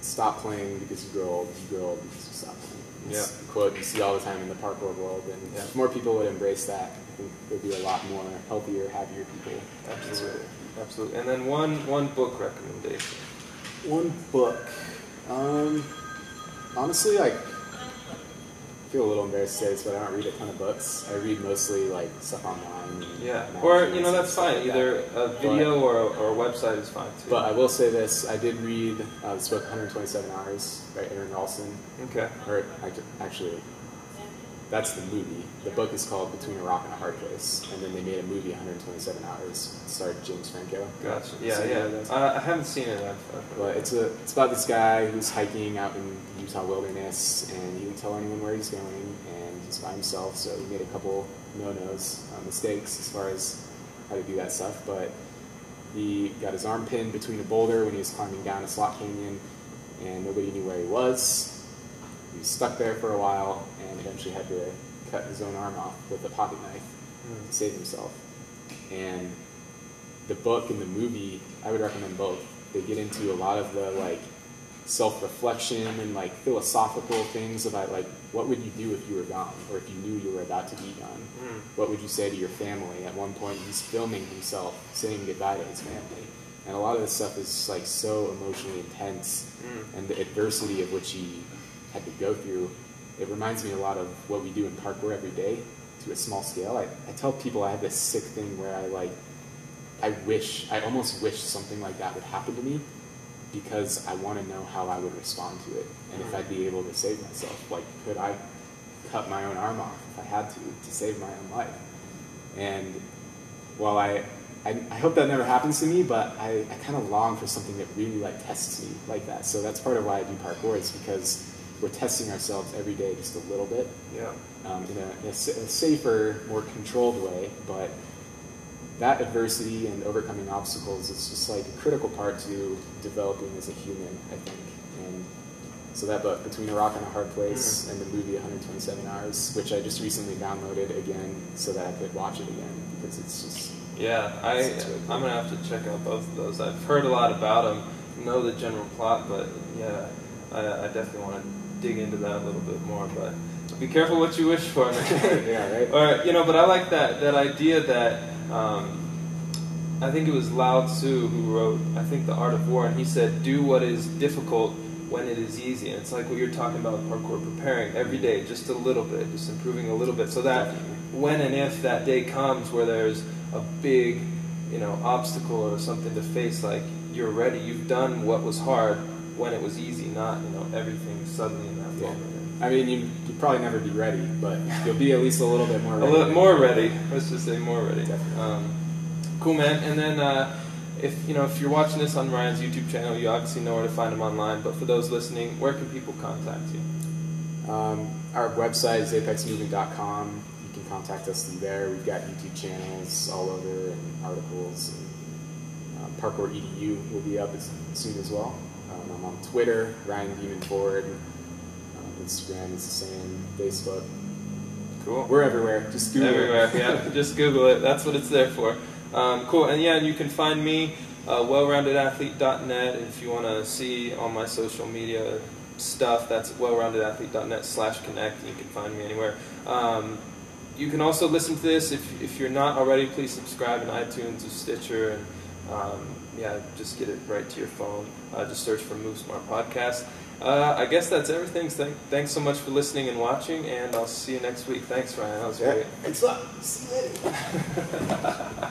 stop playing because you grow old. You grow old because you stop playing. It's a quote you see all the time in the parkour world, and if more people would embrace that, I think there'd be a lot more healthier, happier people. Absolutely. And then one book recommendation. One book. Honestly, like, I feel a little embarrassed to say this, but I don't read a ton of books. I read mostly like stuff online. Or, you know, that's fine. Either a video or a website is fine too. But I will say this: I did read this book, 127 Hours by Aaron Ralston. Okay. Or actually, that's the movie. The book is called Between a Rock and a Hard Place, and then they made a movie, 127 Hours. It starred James Franco. Gotcha. I haven't seen it. But it's about this guy who's hiking out in the Utah wilderness, and he didn't tell anyone where he's going, and he's by himself. So he made a couple mistakes as far as how to do that stuff. But he got his arm pinned between a boulder when he was climbing down a slot canyon, and nobody knew where he was. He was stuck there for a while, and eventually had to cut his own arm off with a pocket knife to save himself. And the book and the movie, I would recommend both. They get into a lot of the like self-reflection and like philosophical things about like what would you do if you were gone, or if you knew you were about to be gone. What would you say to your family? At one point, he's filming himself saying goodbye to his family. And a lot of this stuff is like so emotionally intense, and the adversity of which he had to go through. It reminds me a lot of what we do in parkour every day to a small scale. I tell people I have this sick thing where I almost wish something like that would happen to me, because I want to know how I would respond to it, and if I'd be able to save myself. Like, could I cut my own arm off if I had to save my own life? And while I hope that never happens to me, but I kind of long for something that really like tests me like that. So that's part of why I do parkour, is because we're testing ourselves every day just a little bit, in a safer, more controlled way. But that adversity and overcoming obstacles is just like a critical part to developing as a human, I think. And so that book, Between a Rock and a Hard Place, and the movie 127 Hours, which I just recently downloaded again so that I could watch it again, because it's just... I'm going to have to check out both of those. I've heard a lot about them, know the general plot, but I definitely want to dig into that a little bit more. But be careful what you wish for, man. Yeah, right. Or, but I like that idea that, I think it was Lao Tzu who wrote, I think, The Art of War, and he said, do what is difficult when it is easy. And it's like what you're talking about with parkour, preparing every day just a little bit, just improving a little bit, so that when and if that day comes where there's a big, obstacle or something to face, like, you're ready. You've done what was hard when it was easy, not, everything suddenly in that moment. I mean, you'd probably never be ready, but you'll be at least a little bit more ready. A little more ready. Let's just say more ready. Cool, man. And then if you're watching this on Ryan's YouTube channel, you obviously know where to find him online. But for those listening, where can people contact you? Our website is apexmovement.com. You you can contact us through there. We've got YouTube channels all over and articles. And, Parkour EDU will be up soon as well. I'm on Twitter, Ryan Beeman Ford. Instagram is the same. Facebook. Cool. We're everywhere. Just Google everywhere. it. Yeah, just Google it. That's what it's there for. Cool. And yeah, and you can find me wellroundedathlete.net. If you want to see all my social media stuff, that's wellroundedathlete.net/connect. You can find me anywhere. You can also listen to this if you're not already. Please subscribe in iTunes or Stitcher, and yeah, just get it right to your phone. Just search for Move Smart Podcast. I guess that's everything. Thanks so much for listening and watching, and I'll see you next week. Thanks, Ryan. That was great. Thanks a lot. See you later.